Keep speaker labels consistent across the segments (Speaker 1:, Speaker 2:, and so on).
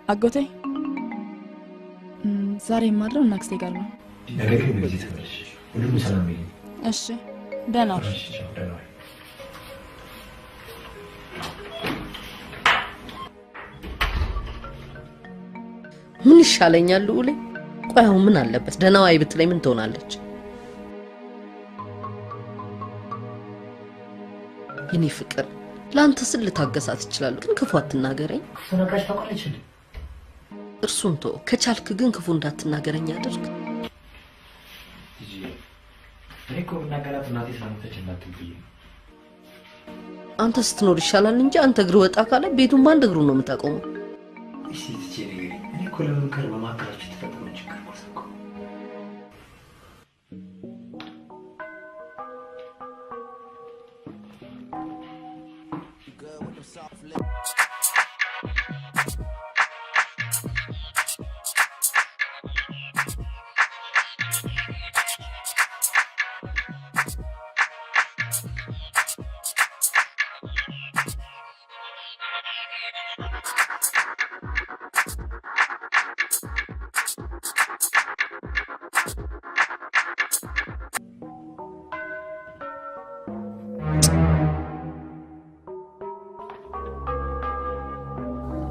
Speaker 1: አጎቴ ዛሬ ማድረው እናክስቴ ጋር ነው
Speaker 2: ነገር ግን በዚህ ተመልሽ ሁሉም ሰላም ይሁን
Speaker 1: እሺ ደህና ነሽ
Speaker 3: ምን ይሻለኛል ኡሌ ቆይው ምን አለበት ደህናው አይ ብትለይ ምን ትሆናለች የኔ ፍቅር ላንተ ስል ልታገሳት ይችላል ግን ክፉ አትናገረኝ
Speaker 2: ሰናካሽ ታውቃለች እንዴ
Speaker 3: እርሱን ተው ከቻልክ ግን ክፉ እንዳትናገረኝ አድርግ
Speaker 2: እኮ እናገራት እናቴ ስለምትች እንዳትብይ
Speaker 3: አንተ ስትኖር ይሻላል እንጂ አንተ እግር ወጣ ካለ ቤቱን ባንድ እግሩ ነው የምታቆመው
Speaker 2: እሺ ትቼ ነገር እኔ እኮ ለምክር በማከራችሁ ተፈጥሮ ችግር ቆሰቆ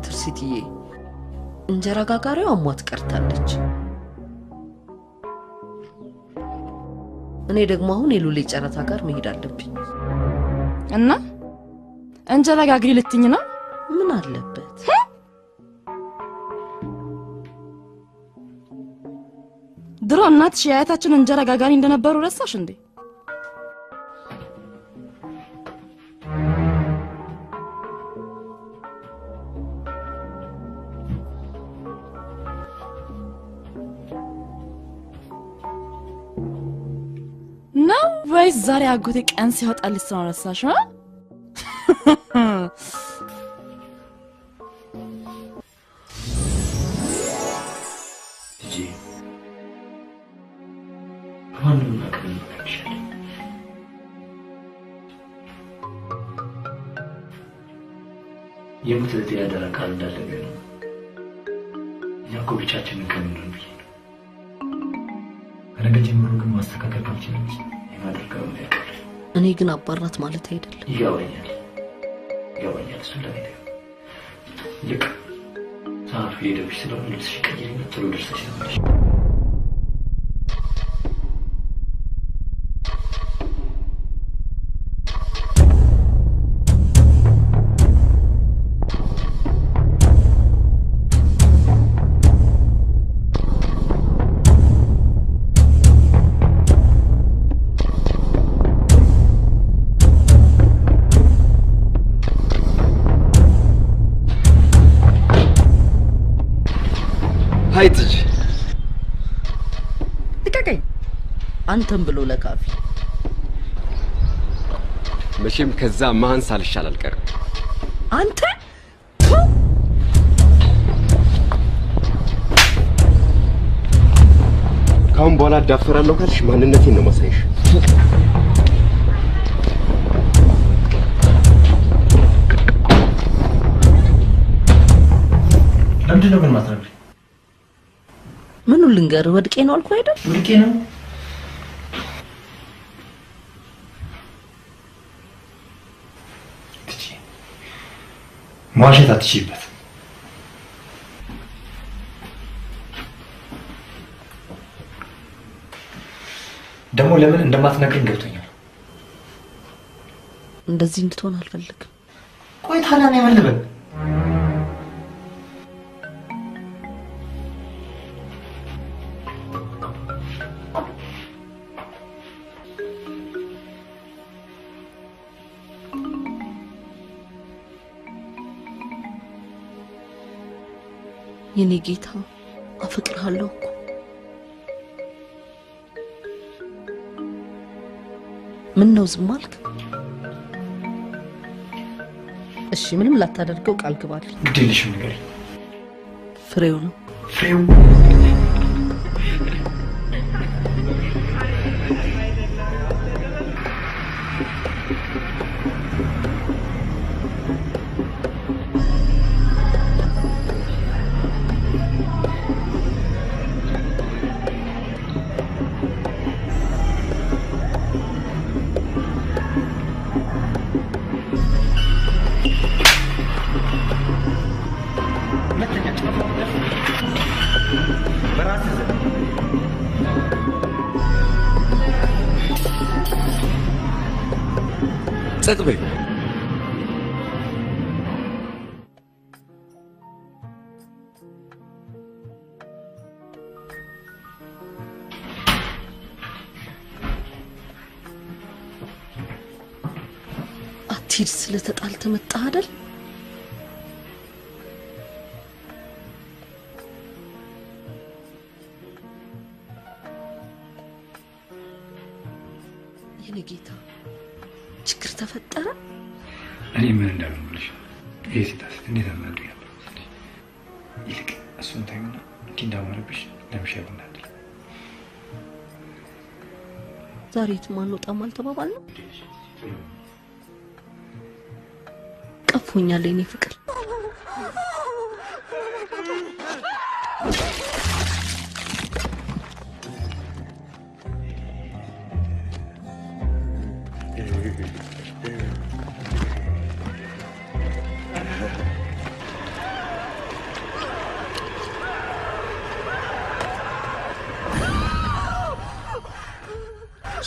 Speaker 3: ትርሲትዬ እንጀራ ጋጋሪው አሟት ቀርታለች እኔ ደግሞ አሁን የሉሌ ጨረታ ጋር መሄድ አለብኝ
Speaker 1: እና እንጀራ ጋግሪ ልትኝ ነው
Speaker 3: ምን አለበት
Speaker 1: ድሮ እናትሽ ያያታችን እንጀራ ጋጋሪ እንደነበሩ ረሳሽ እንዴ ነው ወይስ ዛሬ አጎቴ ቀን ሲወጣልሽ ነው ረሳሽ አ
Speaker 2: ማንም ያቀርብልሽ የሙትት ያደረካል እንዳለገ ነው ያቆብቻችንን ከምን ነው ነገ ጀምሮ ግን ማስተካከል ካልቻለች የማደርገው ነው ያቀርብ
Speaker 3: እኔ ግን አባራት ማለት አይደለም
Speaker 2: ይገባኛል እሱ ለኔ ልክ ሳፍ ሄደሽ ስለሆነ ልብስሽ ቀይሪና ቶሎ ደርሰሽ ተመለሽ
Speaker 4: ሃይትጅ
Speaker 3: ልቀቀኝ አንተም ብሎ ለካፊ
Speaker 4: መቼም ከዛ ማን ሳልሻል አልቀርም
Speaker 3: አንተ
Speaker 4: ካሁን በኋላ አዳፈራለሁ ካልሽ ማንነቴን ነው ማሳይሽ
Speaker 2: ለምንድነው ግን ማትረብ
Speaker 3: ምን ልንገር ወድቄ ነው አልኩ አይደል
Speaker 2: ወድቄ ነው ትቺ ማሽታ ትቺበት ደግሞ ለምን እንደማትነግረኝ ገብቶኛል
Speaker 3: እንደዚህ እንድትሆን አልፈልግም
Speaker 2: ቆይ ታዲያ ነው የመልበል
Speaker 3: የኔ ጌታ አፈቅርሃለሁ እኮ ምን ነው ዝም አልክ እሺ ምንም ላታደርገው ቃል ግባልኝ
Speaker 2: ግዴለሽም ንገሪኝ
Speaker 3: ፍሬው ነው
Speaker 2: ፍሬው
Speaker 4: ጸጥ በይ።
Speaker 3: አትሂድ ስለተጣልተ መጣ አይደል? የኔ ጌታ ችግር ተፈጠረ?
Speaker 5: እኔ ምን እንዳልኩልሽ ይሄ ሲታስ እንዴት አናዱ ያለው ይልቅ እሱን ታዩና እንዴ እንዳማረብሽ ለምሻል እናድር።
Speaker 3: ዛሬ የትም ወጣም አልተባባልንም? ቀፎኛል የኔ ፍቅር።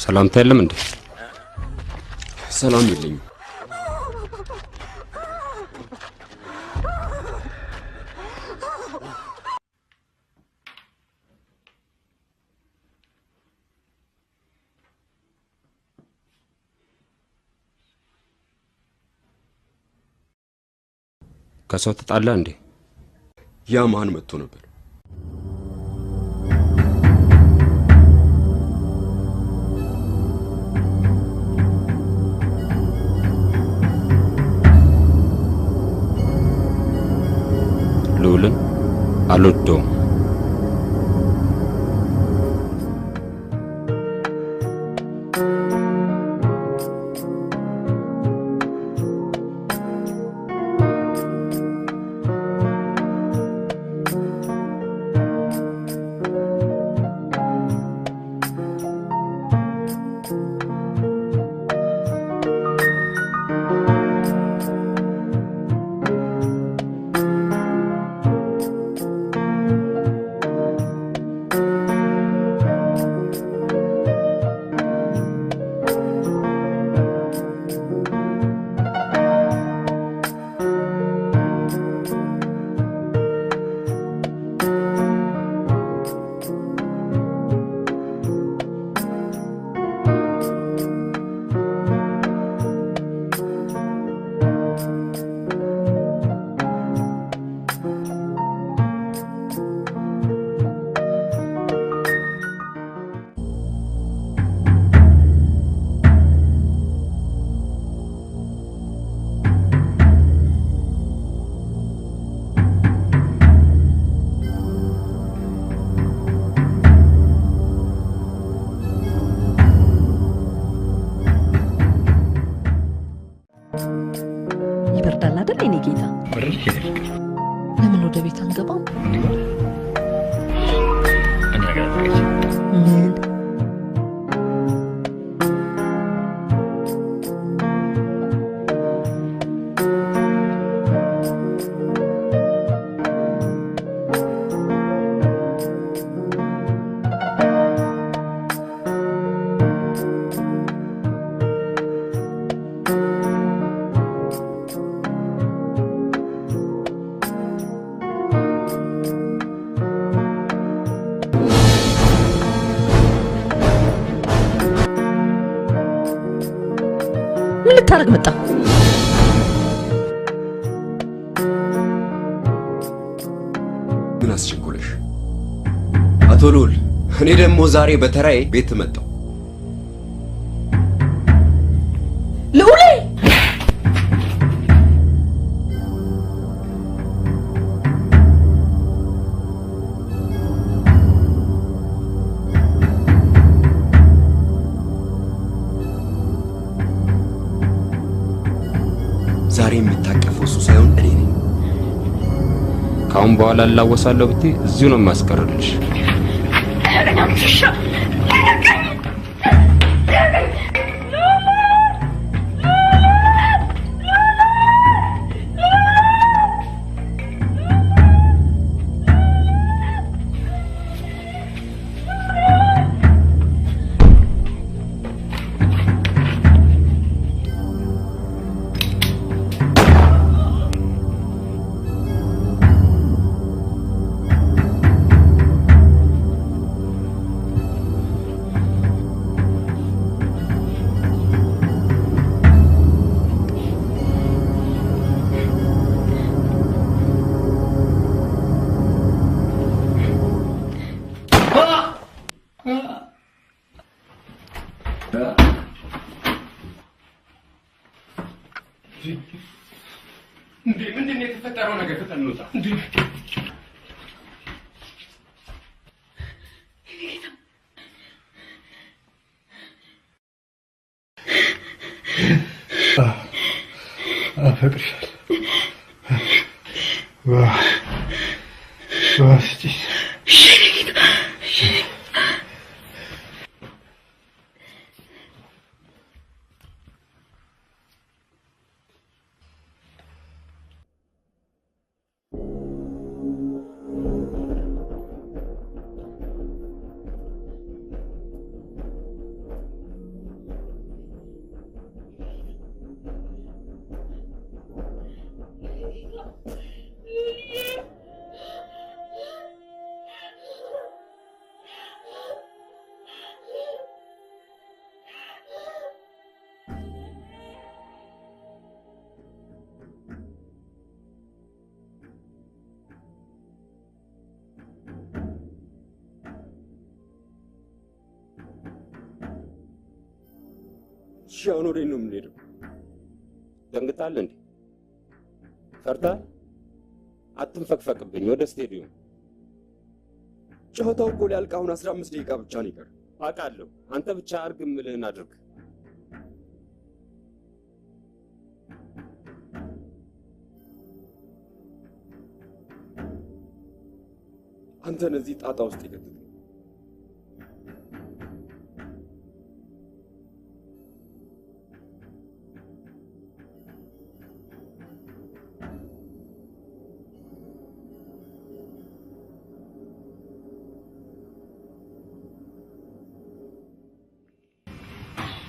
Speaker 4: ሰላምታ የለም እንዴ? ሰላም የለኝም። ከሰው ተጣላ እንዴ?
Speaker 6: ያ ማን መጥቶ ነበር?
Speaker 4: ልዑልን አልወደውም።
Speaker 3: ይበርዳል አይደል የኔ ጌታ? ለምን ወደ ቤት አንገባም? ምን ልታረግ መጣ?
Speaker 6: ምን አስቸኮለሽ? አቶ ልዑል፣ እኔ ደግሞ ዛሬ በተራዬ ቤት መጣሁ።
Speaker 3: ልዑሌ
Speaker 6: ዛሬ የምታቀፈው እሱ ሳይሆን እኔ ነኝ።
Speaker 4: ካሁን በኋላ ላወሳለሁ ብትይ እዚሁ ነው የማስቀርልሽ። ምንድን ነው የተፈጠረው ነገር? ፍጠን እንውጣ።
Speaker 5: አፈቅርሻለሁ።
Speaker 4: አሁን ወዴት ነው የምንሄደው? ደንግጣል እንዴ? ፈርታል? አትንፈቅፈቅብኝ። ወደ ስቴዲየም። ጨዋታው እኮ ሊያልቅ አሁን 15 ደቂቃ ብቻ ነው ይቀር። አውቃለሁ። አንተ ብቻ አርግ የምልህን አድርግ። አንተን እዚህ ጣጣ ውስጥ ይከተል።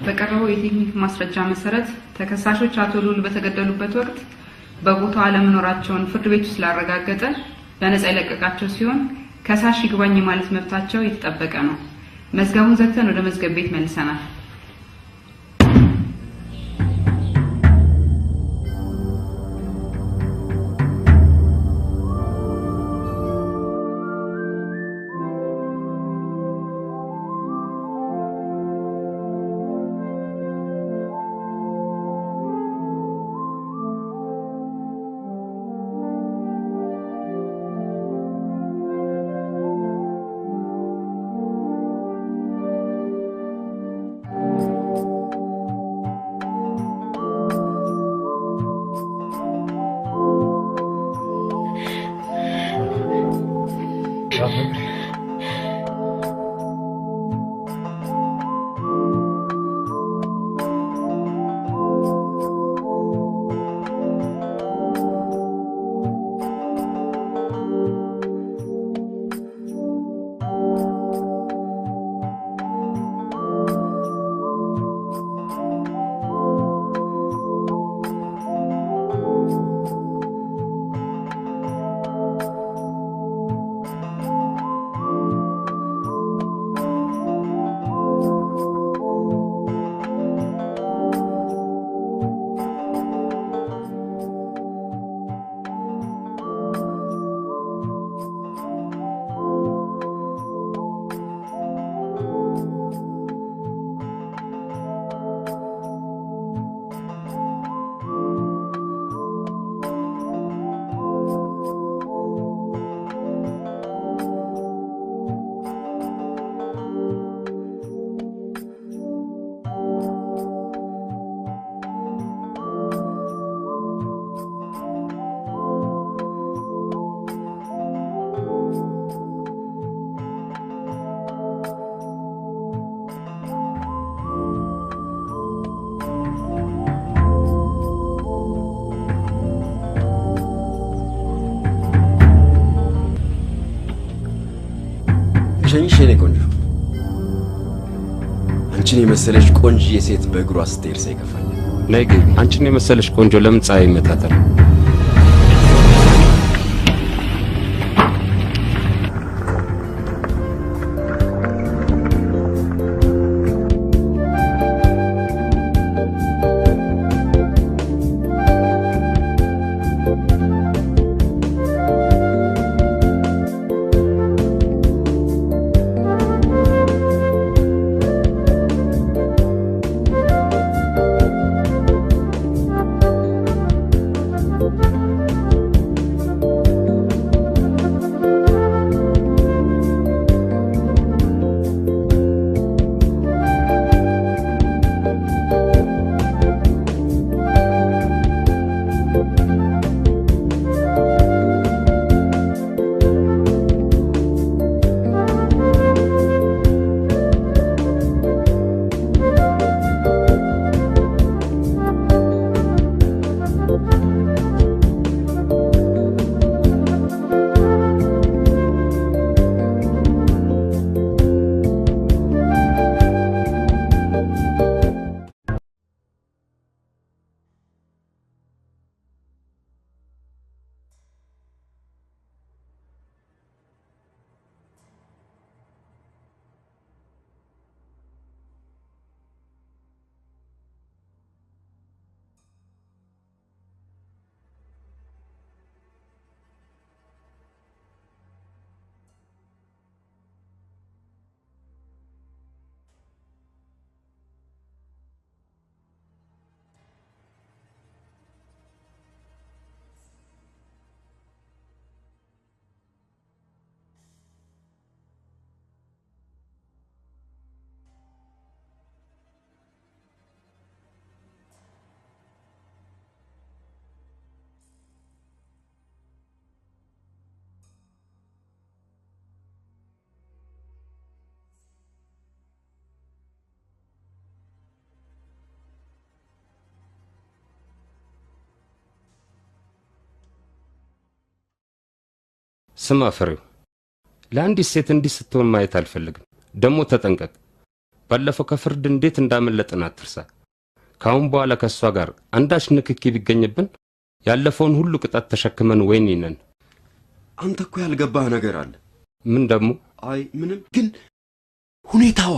Speaker 7: በቀረበው የቴክኒክ ማስረጃ መሰረት ተከሳሾች አቶ ሉል በተገደሉበት ወቅት በቦታው አለመኖራቸውን ፍርድ ቤቱ ስላረጋገጠ በነፃ የለቀቃቸው ሲሆን ከሳሽ ይግባኝ ማለት መብታቸው የተጠበቀ ነው። መዝገቡን ዘግተን ወደ መዝገብ ቤት መልሰናል።
Speaker 6: ሸኝሽ የኔ ቆንጆ። አንቺን የመሰለሽ ቆንጆ የሴት በእግሯ ስትሄድ ሳይከፋኝ።
Speaker 4: ነይ ግቢ። አንቺን የመሰለሽ ቆንጆ ለምን ፀሐይ ይመታታል? ስማ ፍሬው፣ ለአንዲት ሴት እንዲህ ስትሆን ማየት አልፈልግም። ደግሞ ተጠንቀቅ። ባለፈው ከፍርድ እንዴት እንዳመለጥን አትርሳ። ካሁን በኋላ ከሷ ጋር አንዳች ንክኪ ቢገኝብን ያለፈውን ሁሉ ቅጣት ተሸክመን ወይን ነን።
Speaker 6: አንተ እኮ ያልገባህ ነገር አለ።
Speaker 4: ምን ደግሞ?
Speaker 6: አይ ምንም፣ ግን ሁኔታዋ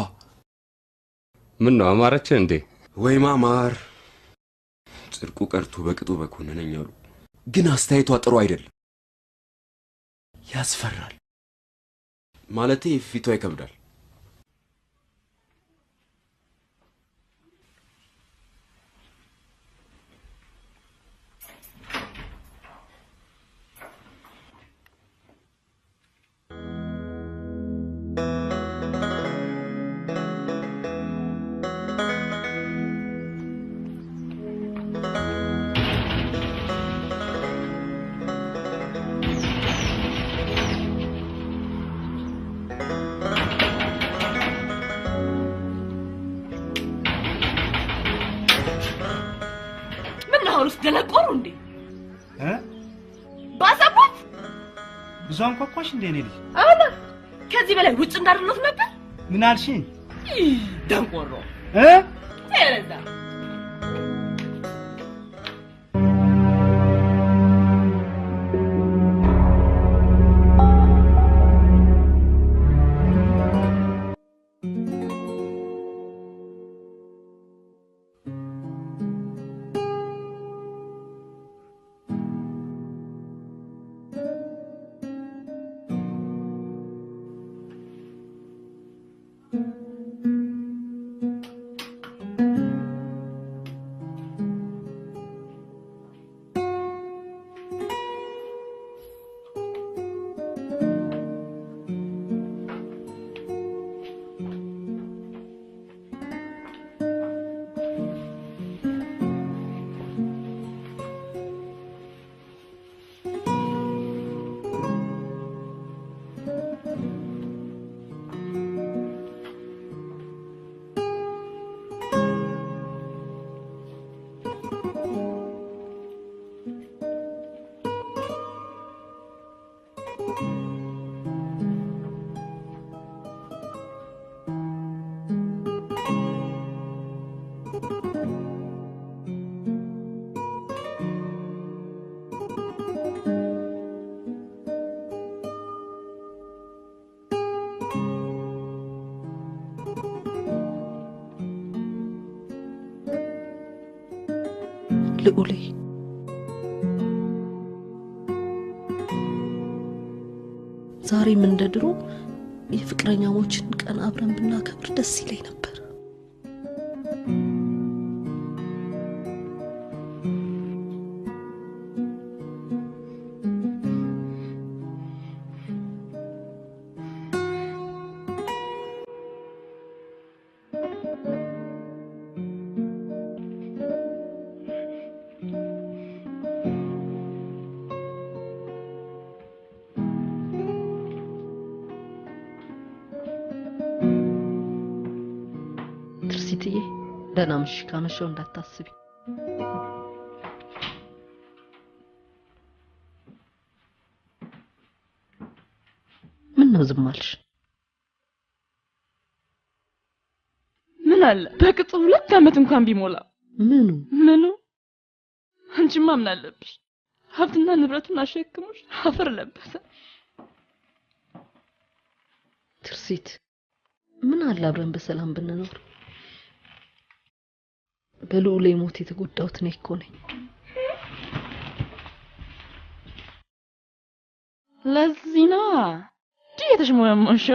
Speaker 4: ምን ነው አማረች እንዴ?
Speaker 6: ወይ ማማር፣ ጽድቁ ቀርቶ በቅጡ በኮነነኝ አሉ። ግን አስተያየቷ ጥሩ አይደለም፣ ያስፈራል። ማለቴ ፊቷ ይከብዳል።
Speaker 1: አሁንስ ደነቆሩ እንዴ? ባሰባት
Speaker 8: ብዙ አንኳኳሽ እንዴ ነኝ ልጅ?
Speaker 1: አላ ከዚህ በላይ ውጭ እንዳርሎት ነበር።
Speaker 8: ምን አልሽኝ?
Speaker 1: ደንቆሮ ተረዳ።
Speaker 3: ልዑሌ ዛሬም እንደ ድሮ የፍቅረኛሞችን ቀን አብረን ብናከብር ደስ ይለኝ ነበር። ትርሲትዬ ደህና ምሽ፣ ካመሸው እንዳታስቢ። ምን ነው ዝም አልሽ?
Speaker 1: ምን አለ በቅጡ 2 ዓመት እንኳን ቢሞላ።
Speaker 3: ምኑ
Speaker 1: አንቺማ ምን አለብሽ? ሀብትና ንብረቱን አሸክሞሽ አፈር ለበሰ።
Speaker 3: ትርሲት ምን አለ አብረን በሰላም ብንኖር። በልዑሌ ሞት የተጎዳሁት እኔ እኮ ነኝ።
Speaker 1: ለዚህ ነው የተሽሞነሞንሽ።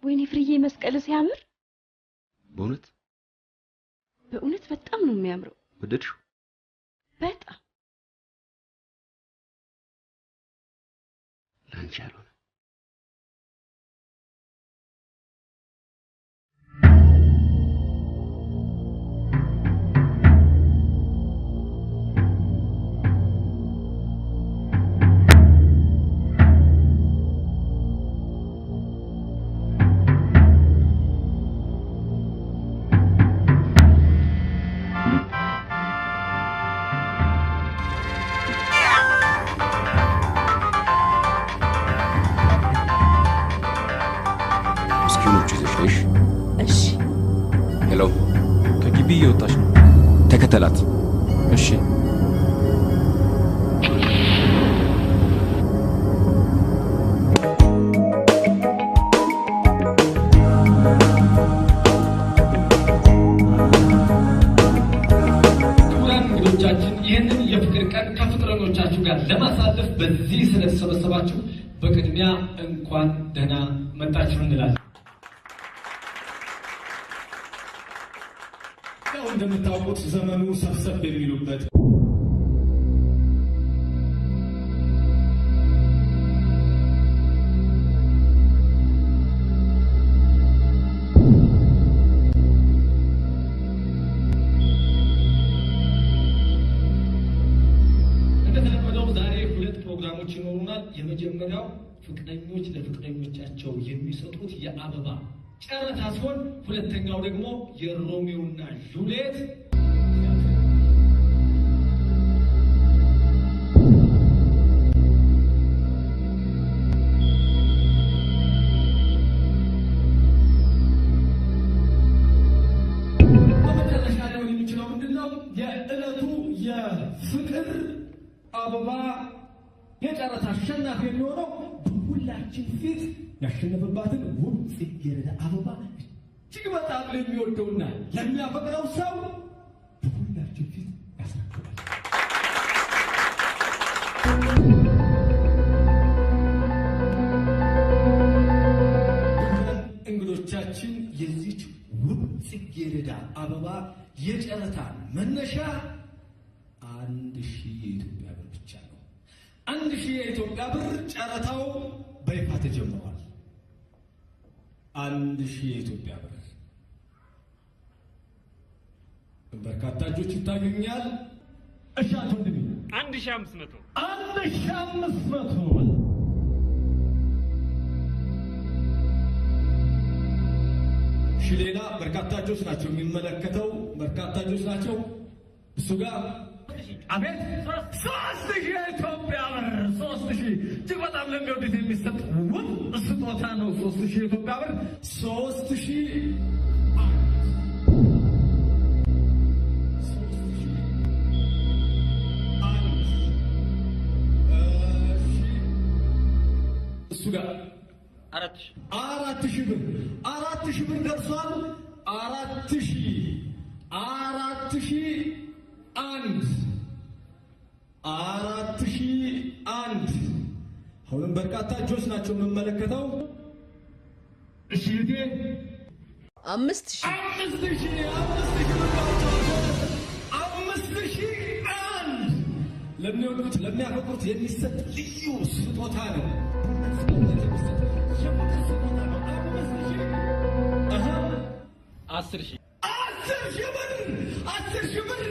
Speaker 9: ወይኔ ፍርዬ መስቀል ሲያምር! በእውነት በጣም ነው የሚያምረው።
Speaker 6: ወደድሽው?
Speaker 9: በጣም
Speaker 6: ላንቺ ያልሆነ ሄሎ፣
Speaker 5: ከግቢ እየወጣች ነው።
Speaker 6: ተከተላት።
Speaker 5: እሺ።
Speaker 2: ይህንን የፍቅር ቀን ከፍቅረኞቻችሁ ጋር ለማሳለፍ በዚህ ስለተሰበሰባችሁ በቅድሚያ እንኳን ደህና መጣችሁ እንላለን። ያው እንደምታውቁት ዘመኑ ሰብሰብ የሚሉበት ፕሮግራሞች ይኖሩናል። የመጀመሪያው ፍቅረኞች ለፍቅረኞቻቸው የሚሰጡት የአበባ ጨረታ ሲሆን ሁለተኛው ደግሞ የሮሚዮና ጁሊየት በመጨረሻ ሊሆን የሚችለው ምንድነው? የዕለቱ የፍቅር አበባ የጨረታ አሸናፊ የሚሆነው በሁላችን ፊት ያሸነፈባትን ውብ ጽጌረዳ አበባ እጅግ በጣም ለሚወደውና ለሚያፈቅረው ሰው በሁላችን ፊት ያስረክባል። እንግዶቻችን የዚች ውብ ጽጌረዳ አበባ የጨረታ መነሻ 1000 የኢትዮጵያ ብር ብቻ ነው። 1000 የኢትዮጵያ ብር ጨረታው በይፋ ተጀምሯል። 1000 የኢትዮጵያ ብር በርካታ እጆች ይታገኛል። እሺ አቶ ወንድሜ
Speaker 10: 1500
Speaker 2: እሺ ሌላ በርካታ እጆች ናቸው የሚመለከተው በርካታ እጆች ናቸው እሱ ጋር አቤት 3000 የኢትዮጵያ ብር 3000 እጅግ በጣም ለሚወዱት የሚሰጥ ውብ ስጦታ ነው። 3000 የኢትዮጵያ ብር 3000 እሱ ጋር 4000 ብር 4000 ብር ደርሷል። 4000 4001 አሁንም በርካታ እጆች ናቸው የምመለከተው። እሺ እቴ 5001 ለሚወዱት ለሚያፈቅሩት የሚሰጥ ልዩ ስጦታ ነው። 10,000 ብር 10,000 ብር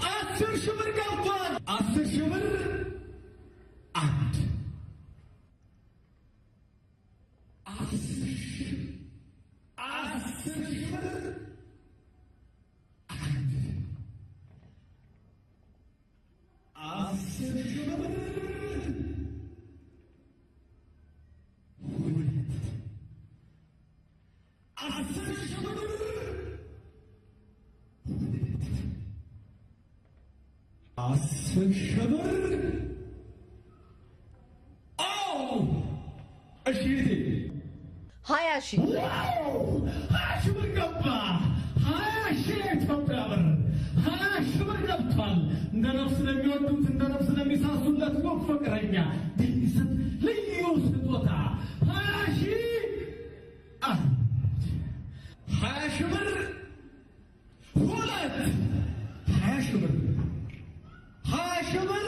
Speaker 2: 10,000 ብር ገብቷል። 10,000 ብር 1 10,000 ብር 10,000 ብር 10,000 ብር 10,000 ብር እሺ
Speaker 3: 20,000
Speaker 2: ብር ገባ። 20,000 የኢትዮጵያ ብር 20,000 ብር ገብቷል። እንደ ነፍስ ለሚወዱት እንደ ነፍስ ለሚሳሱለት ነው ፍቅረኛ የሚሰጥ ልዩ ስጦታ 20,000 20,000 ብር 20,000 ብር 20,000 ብር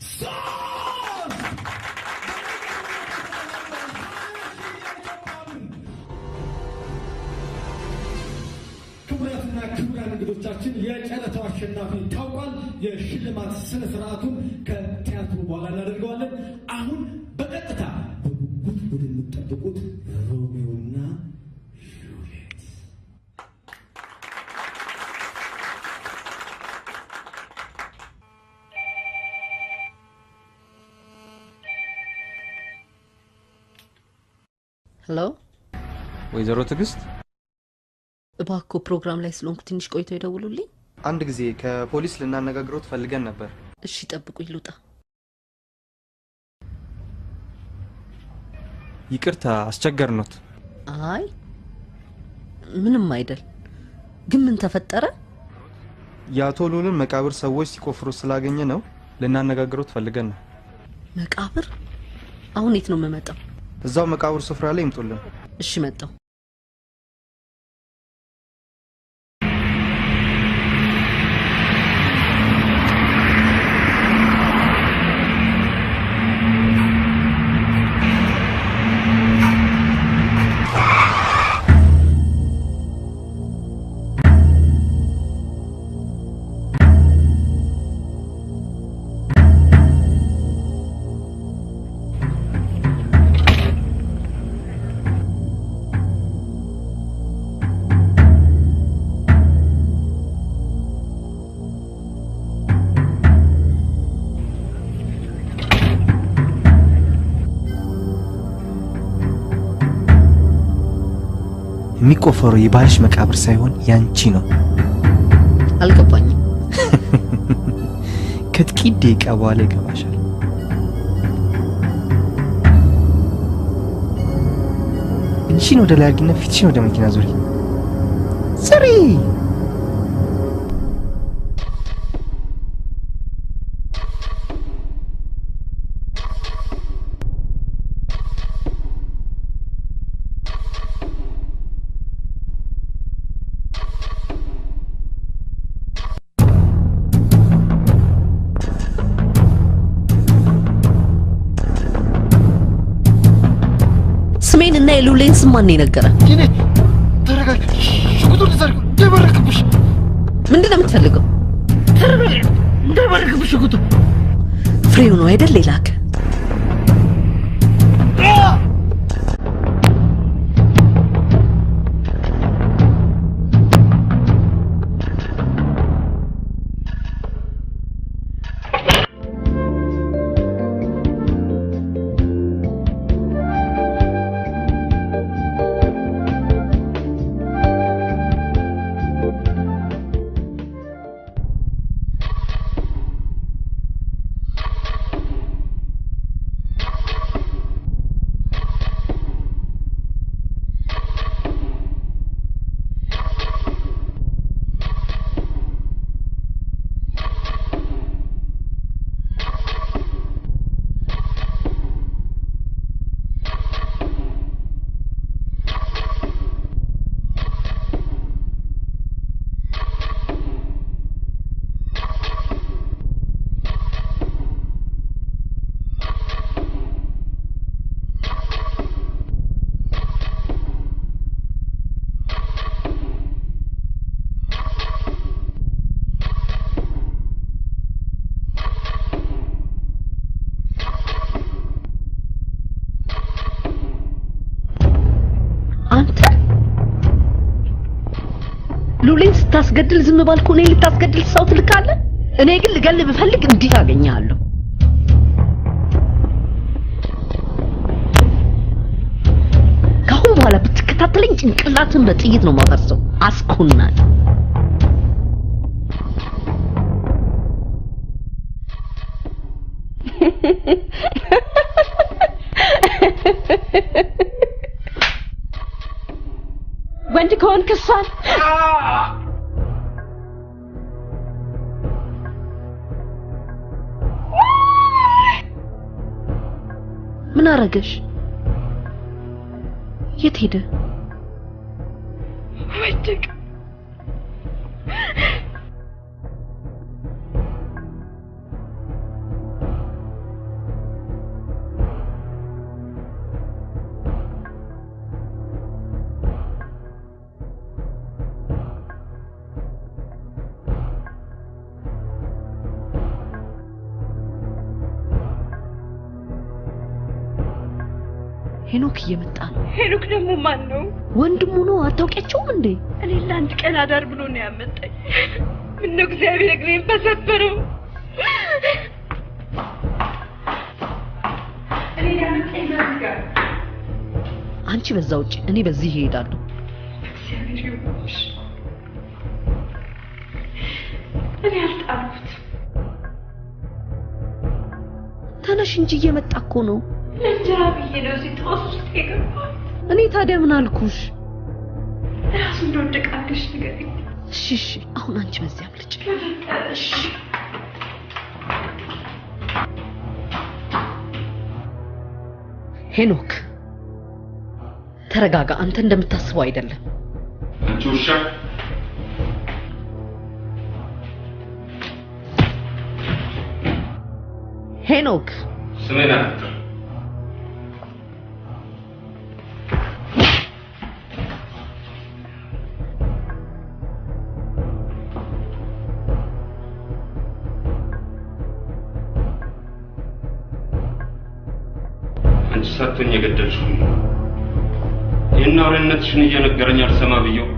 Speaker 2: 3 ክቡራትና ክቡራን እንግዶቻችን የጨረታው አሸናፊ ታውቋል። የሽልማት ስነ ስርዓቱን ከቲያትሩ በኋላ እናደርገዋለን። አሁን በቀጥታ በጉጉት ወደምትጠብቁት ሮሚዮና ጁሊየት
Speaker 3: ሄሎ
Speaker 10: ወይዘሮ ትግስት
Speaker 3: እባክዎ ፕሮግራም ላይ ስለሆንኩ ትንሽ ቆይቶ ይደውሉልኝ።
Speaker 10: አንድ ጊዜ ከፖሊስ ልናነጋግሮት ፈልገን ነበር።
Speaker 3: እሺ ጠብቁኝ ልውጣ።
Speaker 10: ይቅርታ አስቸገርኖት።
Speaker 3: አይ ምንም አይደል። ግን ምን ተፈጠረ?
Speaker 10: የአቶ ሉልን መቃብር ሰዎች ሲቆፍሩ ስላገኘ ነው ልናነጋግሮት ፈልገን ነው።
Speaker 3: መቃብር? አሁን የት ነው የምመጣው?
Speaker 10: እዛው መቃብር ስፍራ ላይ ይምጡልን።
Speaker 3: እሺ መጣው።
Speaker 10: የሚቆፈረው የባልሽ መቃብር ሳይሆን ያንቺ ነው።
Speaker 3: አልገባኝም።
Speaker 10: ከጥቂት ደቂቃ በኋላ ይገባሻል። እንቺን ወደ ላይ አድርጊና ፊትሽን ወደ መኪና ዙሪ። ዙሪ።
Speaker 3: ስሜን እና የሉሌን ስም ማን ነገረ?
Speaker 10: ይኔ ተረጋጋ። ሽጉጡን ዘርግ። ደበረክብሽ።
Speaker 3: ምንድነው የምትፈልገው?
Speaker 10: ተረጋጋ። ደበረክብሽ ሽጉጡ።
Speaker 3: ፍሬው ነው አይደል? ሌላክ ሉሌን ስታስገድል ዝም ባልኩ እኔ ልታስገድል ሰው ትልካለህ? እኔ ግን ልገል ብፈልግ እንዲህ አገኛለሁ። ካሁን በኋላ ብትከታተለኝ ጭንቅላትን በጥይት ነው ማፈርሰው። አስኩናል።
Speaker 9: ወንድ ከሆን ክሷል።
Speaker 3: ምን አረገሽ? የት ሄደ?
Speaker 9: ወደቅ።
Speaker 3: ሄኖክ እየመጣ ነው።
Speaker 9: ሄኖክ ደግሞ ማን ነው?
Speaker 3: ወንድሙ ነው። አታውቂያቸውም እንዴ?
Speaker 9: እኔ ለአንድ ቀን አዳር ብሎ ነው ያመጣኝ። ምነው እግዚአብሔር እግሬን በሰበረው። እኔ ያመጣኝ ጋር
Speaker 3: አንቺ አንቺ በዛ ውጪ እኔ በዚህ እሄዳለሁ
Speaker 9: እኔ አልጣልኩት
Speaker 3: ተነሽ እንጂ እየመጣ እኮ ነው
Speaker 9: ለእንጀራ ብዬ ነው እዚህ ጦስ ውስጥ የገባሁት
Speaker 3: እኔ ታዲያ ምን አልኩሽ
Speaker 9: ራሱ እንደወደቃለሽ ንገሪኝ
Speaker 3: እሺ አሁን አንቺ በዚህ አምልጭ
Speaker 9: እሺ
Speaker 3: ሄኖክ ተረጋጋ አንተ እንደምታስበው አይደለም
Speaker 4: አንቺ ውሻ
Speaker 3: ሄኖክ
Speaker 4: ስሜን አትጥራ አንቺ ሳትሆኝ የገደልሽው ይህን አውሬነትሽን እየነገረኝ አልሰማ ብየው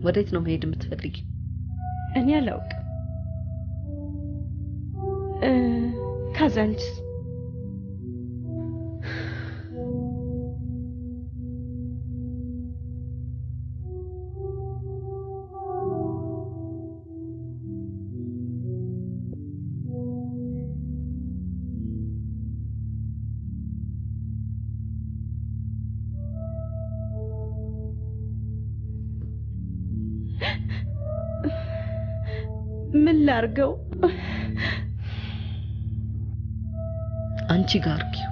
Speaker 3: ወዴት ነው መሄድ የምትፈልጊ
Speaker 9: እኔ አላውቅም ካዛንቺስ ምን ላርገው
Speaker 3: አንቺ ጋር አርጊው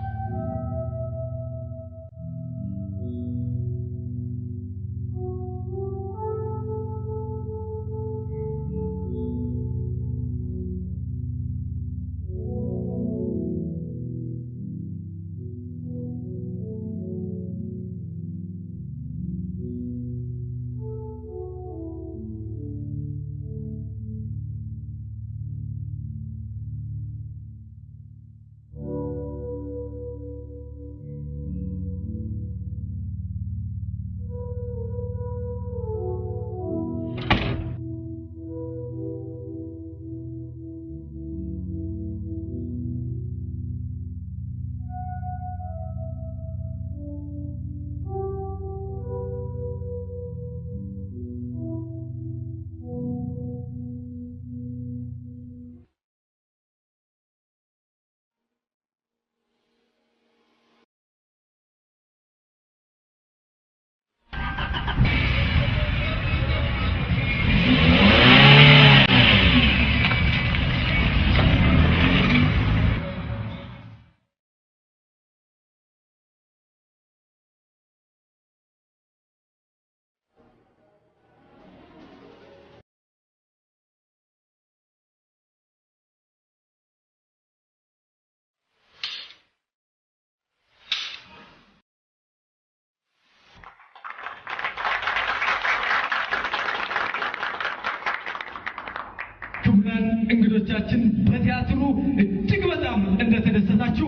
Speaker 2: እንግዶቻችን በቲያትሩ እጅግ በጣም እንደተደሰታችሁ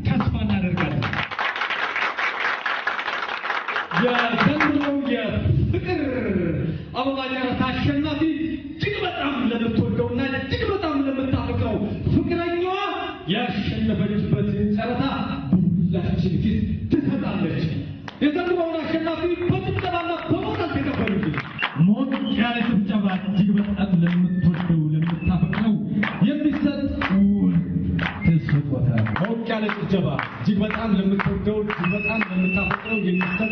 Speaker 2: ተስፋ እናደርጋለን። የዘንድሮው የፍቅር አበባ ጨረታ አሸናፊ እጅግ በጣም ለምትወደውና እጅግ በጣም ለምታፈቅረው ፍቅረኛዋ ያሸነፈችበትን ጨረታ በሁላችን ፊት ትሰጣለች። የዘንድሮውን አሸናፊ በጭብጨባና በሞራል ተቀበሉት። ሞት ያለ ጭብጨባ እጅግ በጣም ለምትወደው ለምታፈቅረው የሚሰጥ ስጦታ ሞቅ ያለ ጭብጨባ እጅግ በጣም ለምትወደው እጅግ በጣም ለምታፈቅረው የሚሰጥ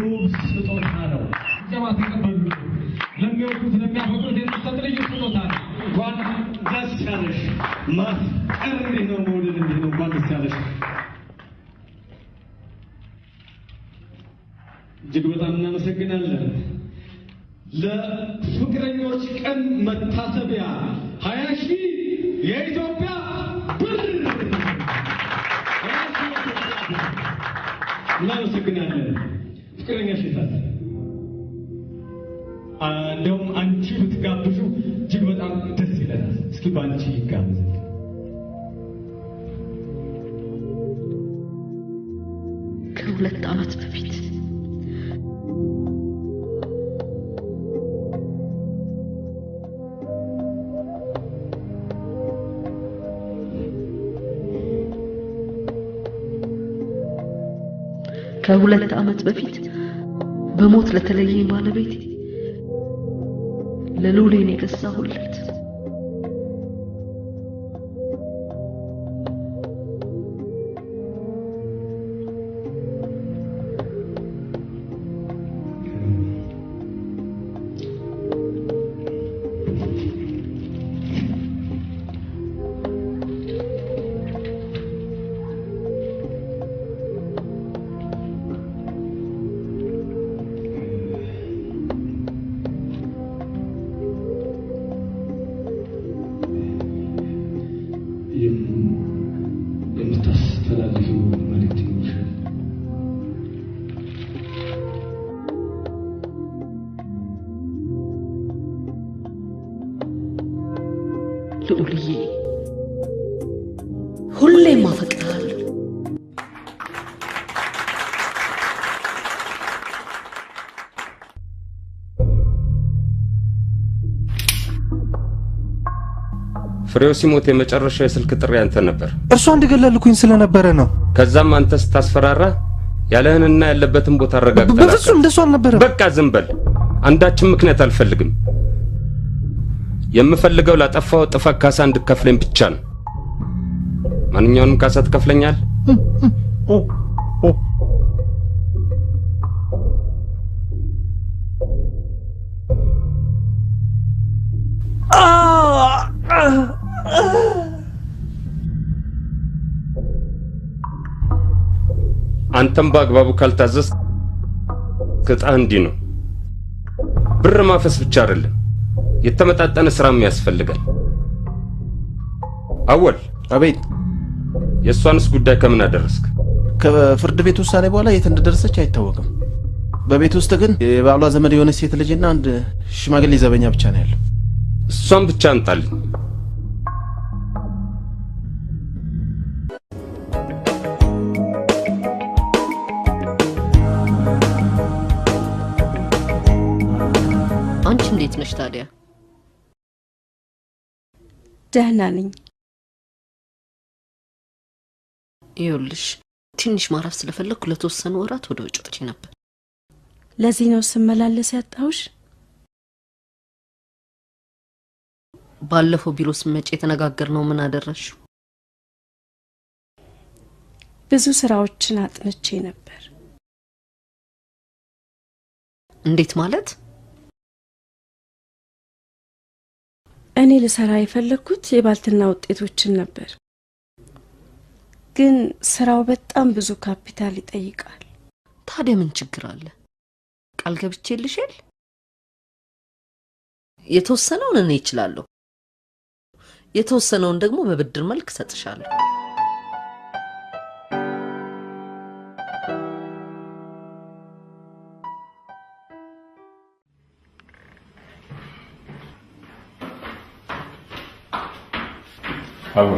Speaker 2: ውብ ስጦታ ነው። ጭብጨባ ተቀበሉ። ለሚወዱት ለሚያፈቅሩት የሚሰጥ ልዩ ስጦታ ነው። እንኳን ደስ ያለሽ። ማፍቀር እንዲህ ነው፣ መውደድ እንዲህ ነው። እንኳን ደስ ያለሽ። እጅግ በጣም እናመሰግናለን። ለፍቅረኞች ቀን መታሰቢያ 20,000 የኢትዮጵያ ብር እናመሰግናለን። ፍቅረኛሽ የት አለ? እንደውም አንቺ ብትጋብዙ እጅግ በጣም ደስ ይለናል። እስኪ በአንቺ ይጋብዝ።
Speaker 3: ከሁለት ዓመት በፊት ከሁለት ዓመት በፊት በሞት ለተለየኝ ባለቤቴ ለሉሌን የገዛሁለት
Speaker 2: የምታስተላልፊው መልእክት ይኖርሻል?
Speaker 3: ልዑልዬ ሁሌም አፈቅርሃለሁ።
Speaker 4: ፍሬው ሲሞት የመጨረሻ የስልክ ጥሪ አንተ ነበር።
Speaker 10: እርሷ እንደገለልኩኝ ስለነበረ ነው።
Speaker 4: ከዛም አንተ ስታስፈራራ ያለህንና ያለበትን ቦታ አረጋግጠናል።
Speaker 10: በፍጹም እንደሱ አልነበረም።
Speaker 4: በቃ ዝም በል። አንዳችም ምክንያት አልፈልግም። የምፈልገው ላጠፋው ጥፋት ካሳ እንድከፍለኝ ብቻ ነው። ማንኛውንም ካሳ ትከፍለኛል? አንተም በአግባቡ ካልታዘዝ ቅጣህ እንዲህ ነው። ብር ማፈስ ብቻ አይደለም፣ የተመጣጠነ ስራም ያስፈልጋል። አወል።
Speaker 11: አቤት።
Speaker 4: የእሷንስ ጉዳይ ከምን አደረስክ?
Speaker 11: ከፍርድ ቤት ውሳኔ በኋላ የት እንደደረሰች አይታወቅም። በቤት ውስጥ ግን የባሏ ዘመድ የሆነች ሴት ልጅና አንድ ሽማግሌ ዘበኛ ብቻ ነው ያለው።
Speaker 4: እሷን ብቻ አንጣልኝ።
Speaker 3: አንቺ እንዴት ነሽ ታዲያ?
Speaker 12: ደህና ነኝ።
Speaker 3: ይኸውልሽ ትንሽ ማረፍ ስለፈለኩ ለተወሰኑ ወራት ወደ ውጭ ወጥቼ ነበር።
Speaker 12: ለዚህ ነው ስመላለስ ያጣሁሽ?
Speaker 3: ባለፈው ቢሮ ስመጪ የተነጋገርነው ምን አደረሽው?
Speaker 12: ብዙ ስራዎችን አጥንቼ ነበር።
Speaker 3: እንዴት ማለት?
Speaker 12: እኔ ልሰራ የፈለኩት የባልትና ውጤቶችን ነበር። ግን ስራው በጣም ብዙ ካፒታል ይጠይቃል።
Speaker 3: ታዲያ ምን ችግር አለ? ቃል ገብቼልሻል። የተወሰነውን እኔ እችላለሁ፣ የተወሰነውን ደግሞ በብድር መልክ ሰጥሻለሁ።
Speaker 4: አዎ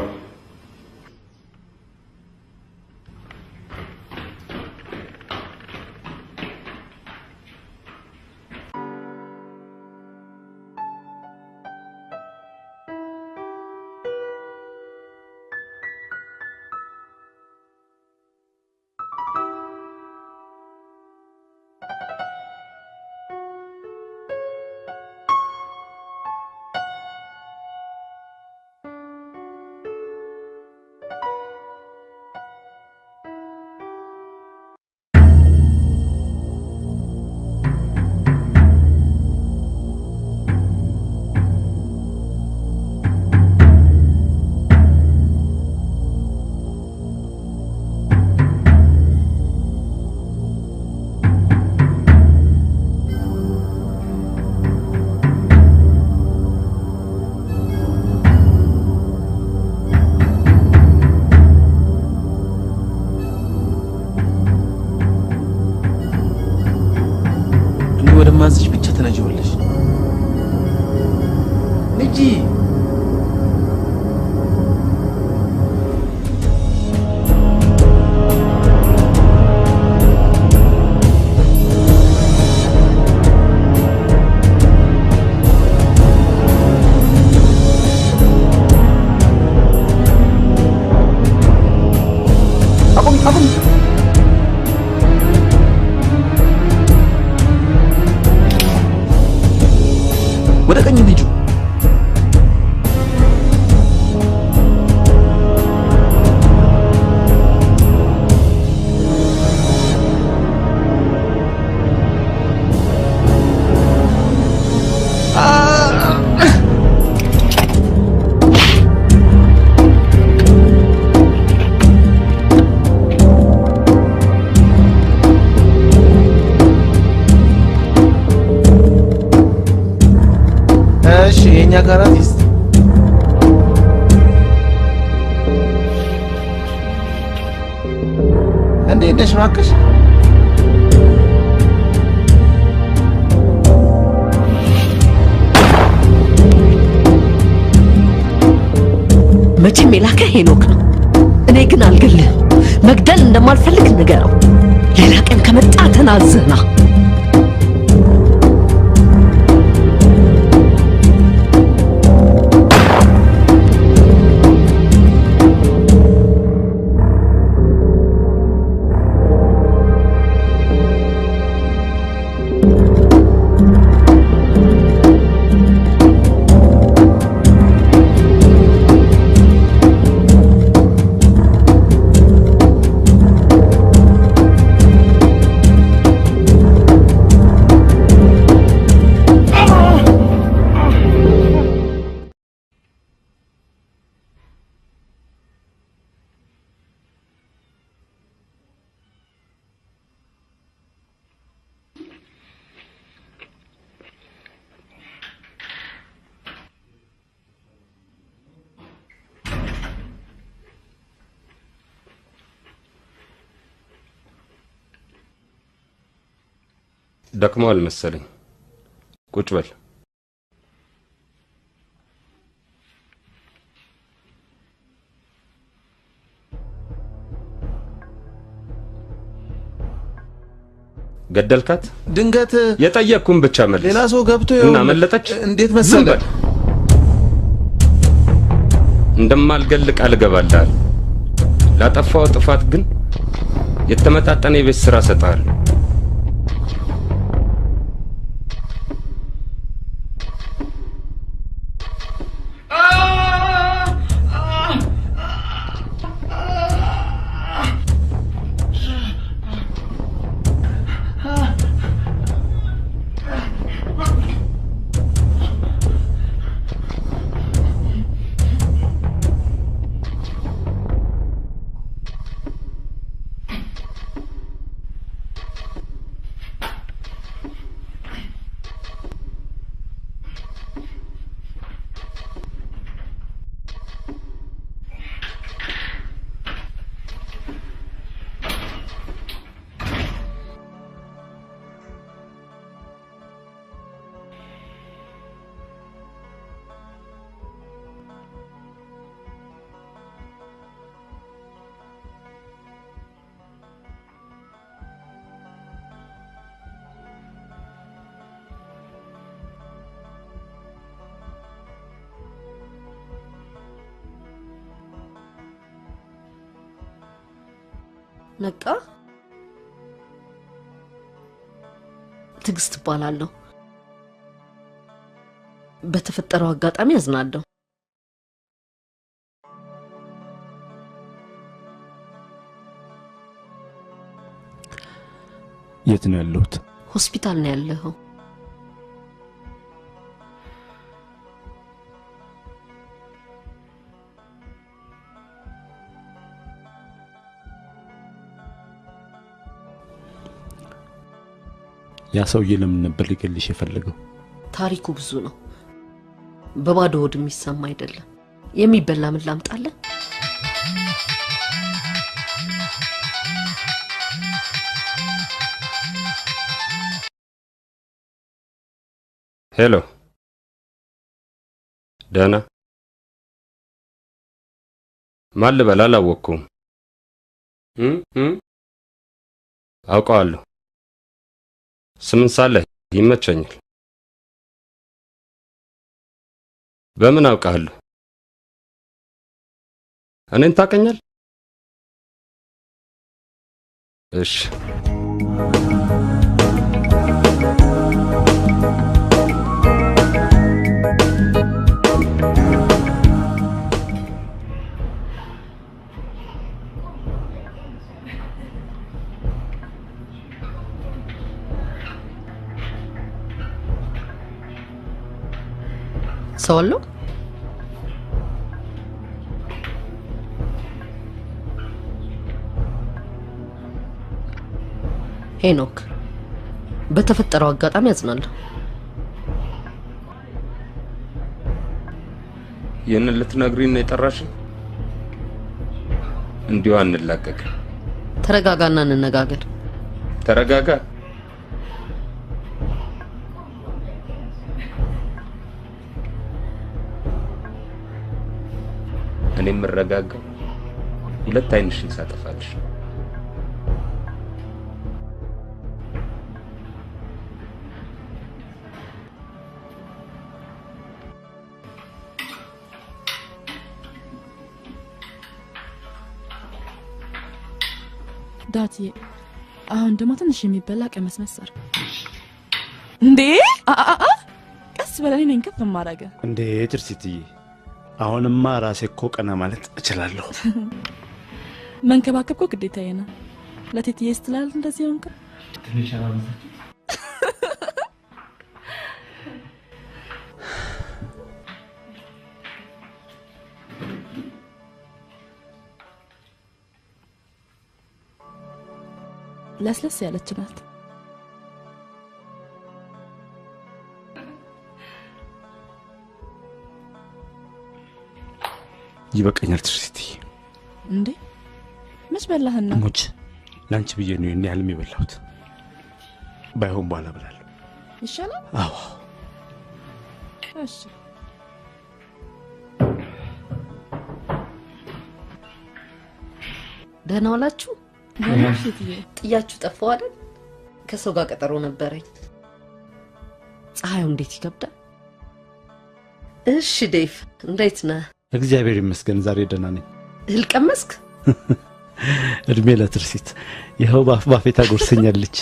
Speaker 11: ወደማዝሽ ብቻ ተነጂውልሽ ልጂ ወደ ቀኝ ልጁ እሺ የኛ ካራቲስት እንዴት ነሽ እባክሽ?
Speaker 3: መቼም የላከ ሄኖክ ነው። እኔ ግን አልገልህም። መግደል እንደማልፈልግ ንገረው። ሌላ ቀን ከመጣ ተናዘና
Speaker 4: ደክሟል መሰለኝ። ቁጭ በል። ገደልካት?
Speaker 11: ድንገት
Speaker 4: የጠየቅኩን ብቻ መልስ።
Speaker 11: ሌላ ሰው ገብቶ
Speaker 4: እና መለጠች?
Speaker 11: እንዴት መሰለህ?
Speaker 4: እንደማልገል ቃል እገባልሃለሁ። ላጠፋው ጥፋት ግን የተመጣጠነ የቤት ስራ እሰጥሃለሁ።
Speaker 3: ነቃ ትግስት ባላለሁ በተፈጠረው አጋጣሚ አዝናለሁ።
Speaker 5: የት ነው ያለሁት?
Speaker 3: ሆስፒታል ነው ያለኸው።
Speaker 5: ያ ሰውዬ ለምን ነበር ሊገልሽ የፈለገው?
Speaker 3: ታሪኩ ብዙ ነው። በባዶ ሆድ የሚሰማ አይደለም። የሚበላ ምን ላምጣለን?
Speaker 4: ሄሎ ደህና ማን ልበል አላወቅኩም። አውቀዋለሁ። 8 ሰዓት ላይ ይመቸኛል። በምን አውቃለሁ? እኔን ታውቀኛል? እሺ
Speaker 3: ሰዋለሁ ሄኖክ በተፈጠረው አጋጣሚ ያዝናለሁ።
Speaker 4: ይህንን ልትነግሪኝ ነው የጠራሽኝ? እንዲሁ አንላቀቅ።
Speaker 3: ተረጋጋና እንነጋገር።
Speaker 4: ተረጋጋ። እኔ የምረጋጋው ሁለት አይንሽን ሳጠፋልሽ።
Speaker 1: ዳትዬ አሁን ደግሞ ትንሽ የሚበላ ቀመስ መሰር እንዴ? ቀስ በለኝ ነኝ ከፍ ማረገ
Speaker 8: እንዴ ትርሲትዬ፣ አሁንማ ራሴ እኮ ቀና ማለት እችላለሁ።
Speaker 1: መንከባከብ እኮ ግዴታዬ ነው። ለቴትዬ ስትላል እንደዚህ ሆንክ።
Speaker 5: ትንሽ አላመሳችሁ?
Speaker 1: ለስለስ ያለች ናት።
Speaker 8: ይበቃኛል ትርሲትዬ።
Speaker 1: እንዴ መች በላህና?
Speaker 8: ሙች ላንቺ ብዬ ነው እኔ ያልም የበላሁት። ባይሆን በኋላ እበላለሁ።
Speaker 1: ይሻላል?
Speaker 8: አዎ።
Speaker 1: እሺ
Speaker 3: ደህና ዋላችሁ? ጥያችሁ ጠፋው አይደል? ከሰው ጋር ቀጠሮ ነበረኝ። ፀሐዩ እንዴት ይከብዳል። እሺ ዴቭ እንዴት ነህ?
Speaker 8: እግዚአብሔር ይመስገን ዛሬ ደህና ነኝ።
Speaker 3: እህል ቀመስክ?
Speaker 8: እድሜ ለትርሲት ይኸው ባፌ ታጎርሰኛለች።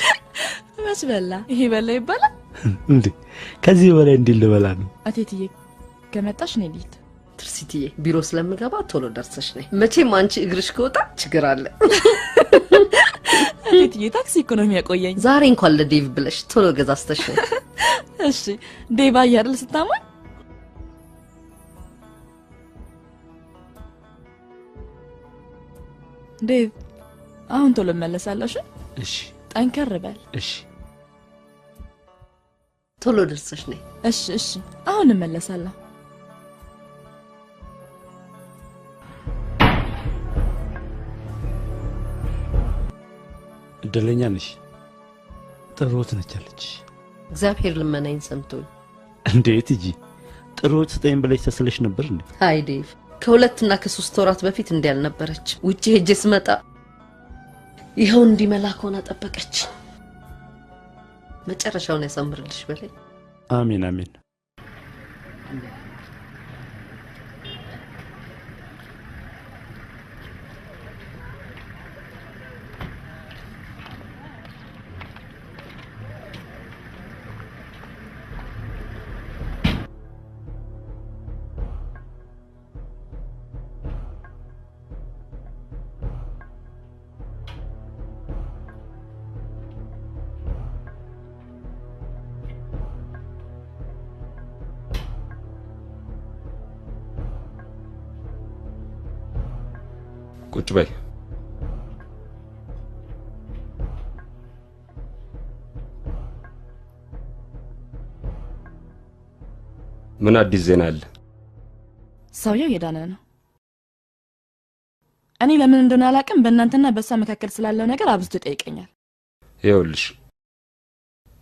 Speaker 1: መች በላ? ይሄ በላ ይባላል
Speaker 8: እንዴ? ከዚህ በላይ እንዲል ልበላ ነው።
Speaker 1: አቴትዬ ከመጣሽ ነይ ልሂድ።
Speaker 3: ትርሲትዬ ቢሮ ስለምገባ ቶሎ ደርሰሽ ነይ። መቼም አንቺ እግርሽ ከወጣ ችግር አለ።
Speaker 1: አቴትዬ ታክሲ ኢኮኖሚ ያቆየኝ።
Speaker 3: ዛሬ እንኳን ለዴቭ ብለሽ ቶሎ ገዛስተሽ ነይ።
Speaker 1: እሺ ዴቭ አይደል ስታማኝ? ዴቭ አሁን ቶሎ መለሳለሽ።
Speaker 8: እሺ
Speaker 1: ጠንከር በል።
Speaker 8: እሺ
Speaker 3: ቶሎ ደርሰሽ ነይ።
Speaker 1: እሺ እሺ አሁን መለሳለሁ።
Speaker 8: እድለኛ ነሽ። ጥሩት ነቻለች።
Speaker 3: እግዚአብሔር ልመናኝ ሰምቶኝ።
Speaker 8: እንዴት እጂ ጥሩት ስጠኝ ብለሽ ተስለሽ ነበር እንዴ?
Speaker 3: አይ ዴቭ ከ2 እና ከ3 ወራት በፊት እንዲህ አልነበረች። ውጪ ሄጄ ስመጣ ይኸው እንዲመላክ ሆና ጠበቀች። መጨረሻውን ያሳምርልሽ በለኝ።
Speaker 8: አሜን አሜን።
Speaker 4: ቁጭ በይ። ምን አዲስ ዜና አለ?
Speaker 1: ሰውየው የዳነ ነው። እኔ ለምን እንደሆነ አላውቅም፣ በእናንተና በእሷ መካከል ስላለው ነገር አብዝቶ ይጠይቀኛል።
Speaker 4: ይኸውልሽ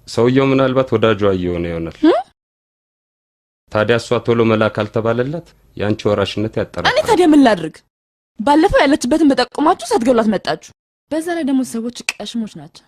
Speaker 4: ሰውየው ምናልባት ወዳጇ እየሆነ ይሆናል። ታዲያ እሷ ቶሎ መላክ አልተባለላት ያንቺ ወራሽነት ያጠራል።
Speaker 1: እኔ ታዲያ ምን ላድርግ? ባለፈው ያለችበትን በጠቆማችሁ ሳትገሏት መጣችሁ። በዛ ላይ ደግሞ ሰዎች ቀሽሞች ናቸው።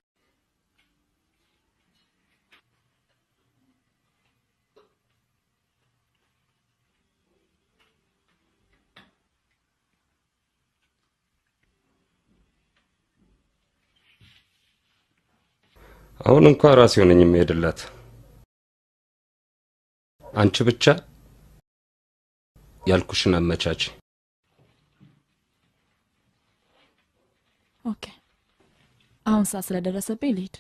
Speaker 4: አሁን እንኳን ራሴ ሆነኝ የምሄድላት። አንቺ ብቻ ያልኩሽን አመቻች።
Speaker 1: ኦኬ አሁን ሰዓት ስለደረሰብኝ ልሂድ።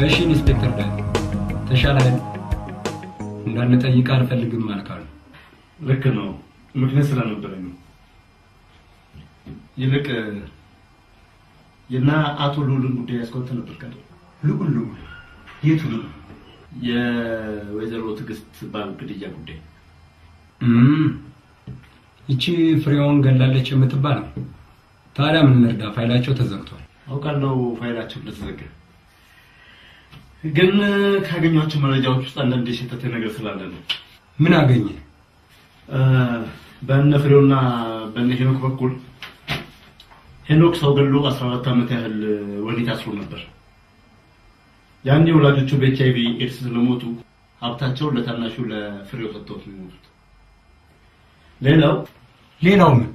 Speaker 5: እሺ ኢንስፔክተር ዳይ ተሻለ እንዳንጠይቅ አልፈልግም ማልካል።
Speaker 2: ልክ ነው። ምክንያት ስለነበረኝ ነው። ይልቅ የና አቶ ሉልን ጉዳይ ያስቆጥ ነበር ካለ
Speaker 5: ሉሉ የቱ ነው?
Speaker 2: የወይዘሮ ትግስት ባል ግድያ ጉዳይ።
Speaker 5: እቺ ፍሬውን ገላለች የምትባል ነው። ታዲያ ምን እንርዳ? ፋይላቸው ተዘግቷል።
Speaker 2: አውቃለሁ ፋይላቸው እንደተዘጋ። ግን ካገኟቸው መረጃዎች ውስጥ አንዳንድ የሸተተ ነገር ስላለ ነው።
Speaker 5: ምን አገኘ?
Speaker 2: በእነ ፍሬውና በእነ ሄኖክ በኩል ሄኖክ ሰው ገሎ 14 ዓመት ያህል ወህኒ ታስሮ ነበር። ያኔ ወላጆቹ በኤችአይቪ ኤድስ ስለሞቱ ሀብታቸው ለታናሹ ለፍሬው ሰጥተውት ነው የሞቱት። ሌላው ምን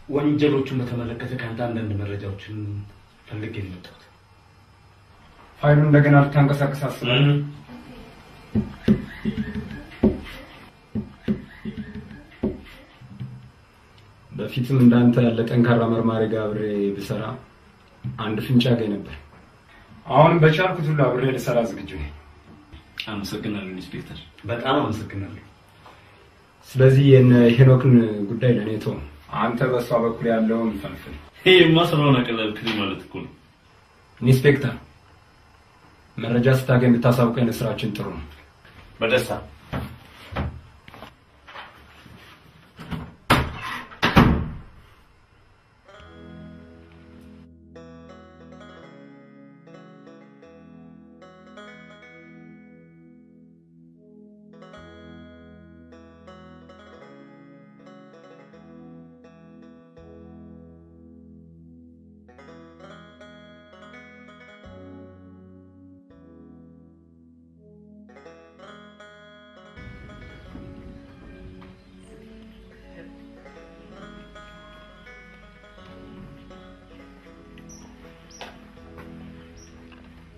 Speaker 2: ወንጀሎቹን በተመለከተ ካንተ አንዳንድ መረጃዎችን ፈልጌ ነው የመጣሁት።
Speaker 5: ፋይሉን እንደገና ልታንቀሳቀስ አስባለሁ። በፊትም እንዳንተ ያለ ጠንካራ መርማሪ ጋር አብሬ ብሰራ አንድ ፍንጭ አገኝ ነበር። አሁን በቻልኩት ሁሉ አብሬ ልሰራ ዝግጁ ነኝ።
Speaker 2: አመሰግናለሁ ኢንስፔክተር፣ በጣም አመሰግናለሁ።
Speaker 5: ስለዚህ የሄኖክን ጉዳይ ለኔ ተው፣ አንተ በሷ በኩል ያለውን ፈልፍል።
Speaker 2: ይሄማ ስራውን አቀለልክልኝ ማለት እኮ ነው።
Speaker 5: ኢንስፔክተር፣ መረጃ ስታገኝ ብታሳውቀኝ ስራችን ጥሩ ነው።
Speaker 2: በደስታ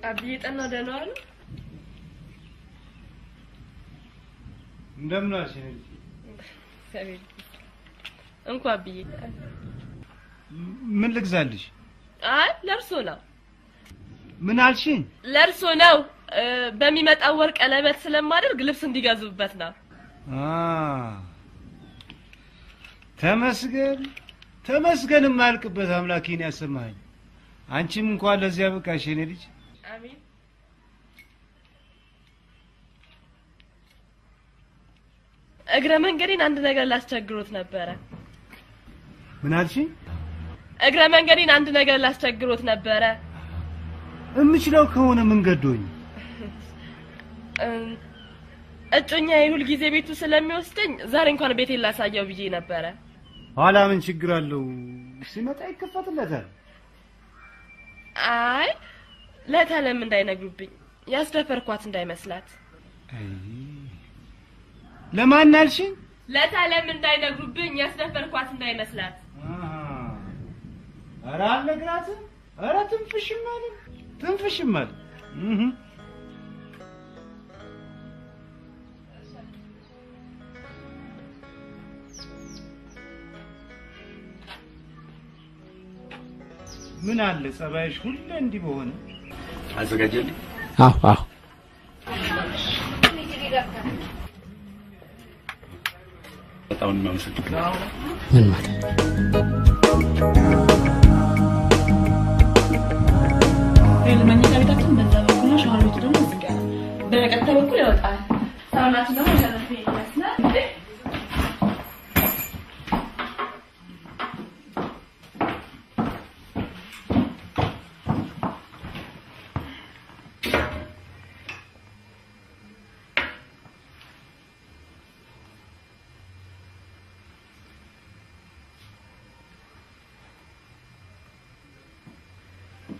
Speaker 9: አብዬ ጠና ደህና ዋሉ?
Speaker 10: እንደምን ዋልሽ?
Speaker 9: ሰቤል እንኳን አብዬ
Speaker 10: ምን ልግዛልሽ?
Speaker 9: አይ ለርሶ ነው።
Speaker 10: ምን አልሽኝ?
Speaker 9: ለርሶ ነው። በሚመጣው ወር ቀለበት ስለማደርግ ልብስ እንዲገዙበት ነው።
Speaker 10: ተመስገን ተመስገን፣ የማያልቅበት አምላኬን ያሰማኝ። አንቺም እንኳን ለዚያ በቃሽ የኔ ልጅ።
Speaker 9: አሜን። እግረ መንገዴን አንድ ነገር ላስቸግሮት ነበረ።
Speaker 10: ምን አልሽኝ?
Speaker 9: እግረ መንገዴን አንድ ነገር ላስቸግሮት ነበረ።
Speaker 10: እምችለው ከሆነ ምን ገዶኝ?
Speaker 9: እጮኛዬ ሁል ጊዜ ቤቱ ስለሚወስደኝ ዛሬ እንኳን ቤቴን ላሳየው ብዬ ነበረ።
Speaker 10: ኋላ ምን ችግር አለው? ሲመጣ ይከፈትለታል።
Speaker 9: አይ ለታለም እንዳይነግሩብኝ፣ ያስደፈርኳት እንዳይመስላት።
Speaker 10: ለማን አልሽኝ?
Speaker 9: ለታለም እንዳይነግሩብኝ፣ ያስደፈርኳት እንዳይመስላት።
Speaker 10: ኧረ አልነግራትም። ኧረ ትንፍሽም አለ ትንፍሽም አለ። ምን አለ ጸባይሽ ሁሌ እንዲህ በሆነ።
Speaker 2: አዘጋጀልኝ።
Speaker 11: አዎ አዎ።
Speaker 2: በጣም የማመሰግነው።
Speaker 11: ምን ማለት
Speaker 1: መኝታ ቤታችን በዛ በኩል ነው። ሻወር ቤቱ ደግሞ እዚህ ጋር በቀጥታ በኩል ይወጣል። ሳውናችን ደግሞ ሸረፍ ይመስላል።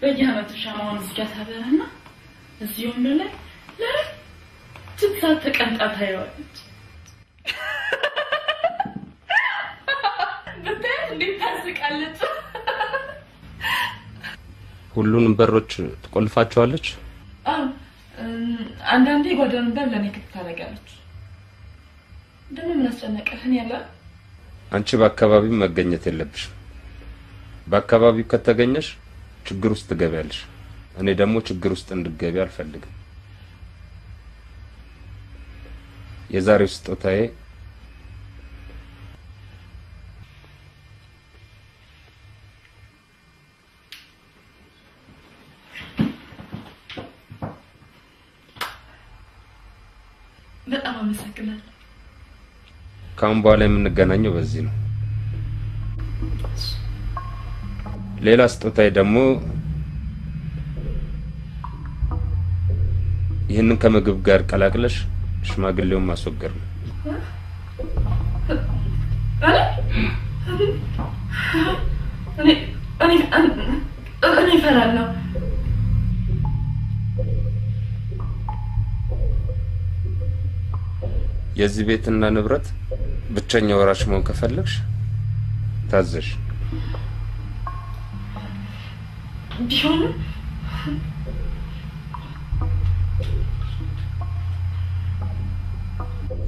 Speaker 9: በየዓመቱ ሻማውን እስኪያሳበረና እዚሁም ላይ ለረጅም ተቀምጣ ታየዋለች። ብታይ እንዴት ታስቃለች!
Speaker 4: ሁሉንም በሮች ትቆልፋቸዋለች?
Speaker 1: አዎ፣ አንዳንዴ ጓዳውን በር ለኔ ክፍት ታደርጋለች። ደግሞ ምን አስጨነቀህ? እኔ ያለ
Speaker 4: አንቺ በአካባቢው መገኘት የለብሽም። በአካባቢው ከተገኘሽ ችግር ውስጥ ትገቢያለሽ። እኔ ደግሞ ችግር ውስጥ እንድትገቢ አልፈልግም። የዛሬው ስጦታዬ
Speaker 1: በጣም አመሰግናለሁ።
Speaker 4: ካሁን በኋላ የምንገናኘው በዚህ ነው። ሌላ ስጦታዬ ደግሞ ይህንን ከምግብ ጋር ቀላቅለሽ ሽማግሌውን ማስወገድ ነው።
Speaker 1: እኔ እፈራለሁ።
Speaker 4: የዚህ ቤትና ንብረት ብቸኛ ወራሽ መሆን ከፈለግሽ ታዘሽ።
Speaker 1: ቢሆንም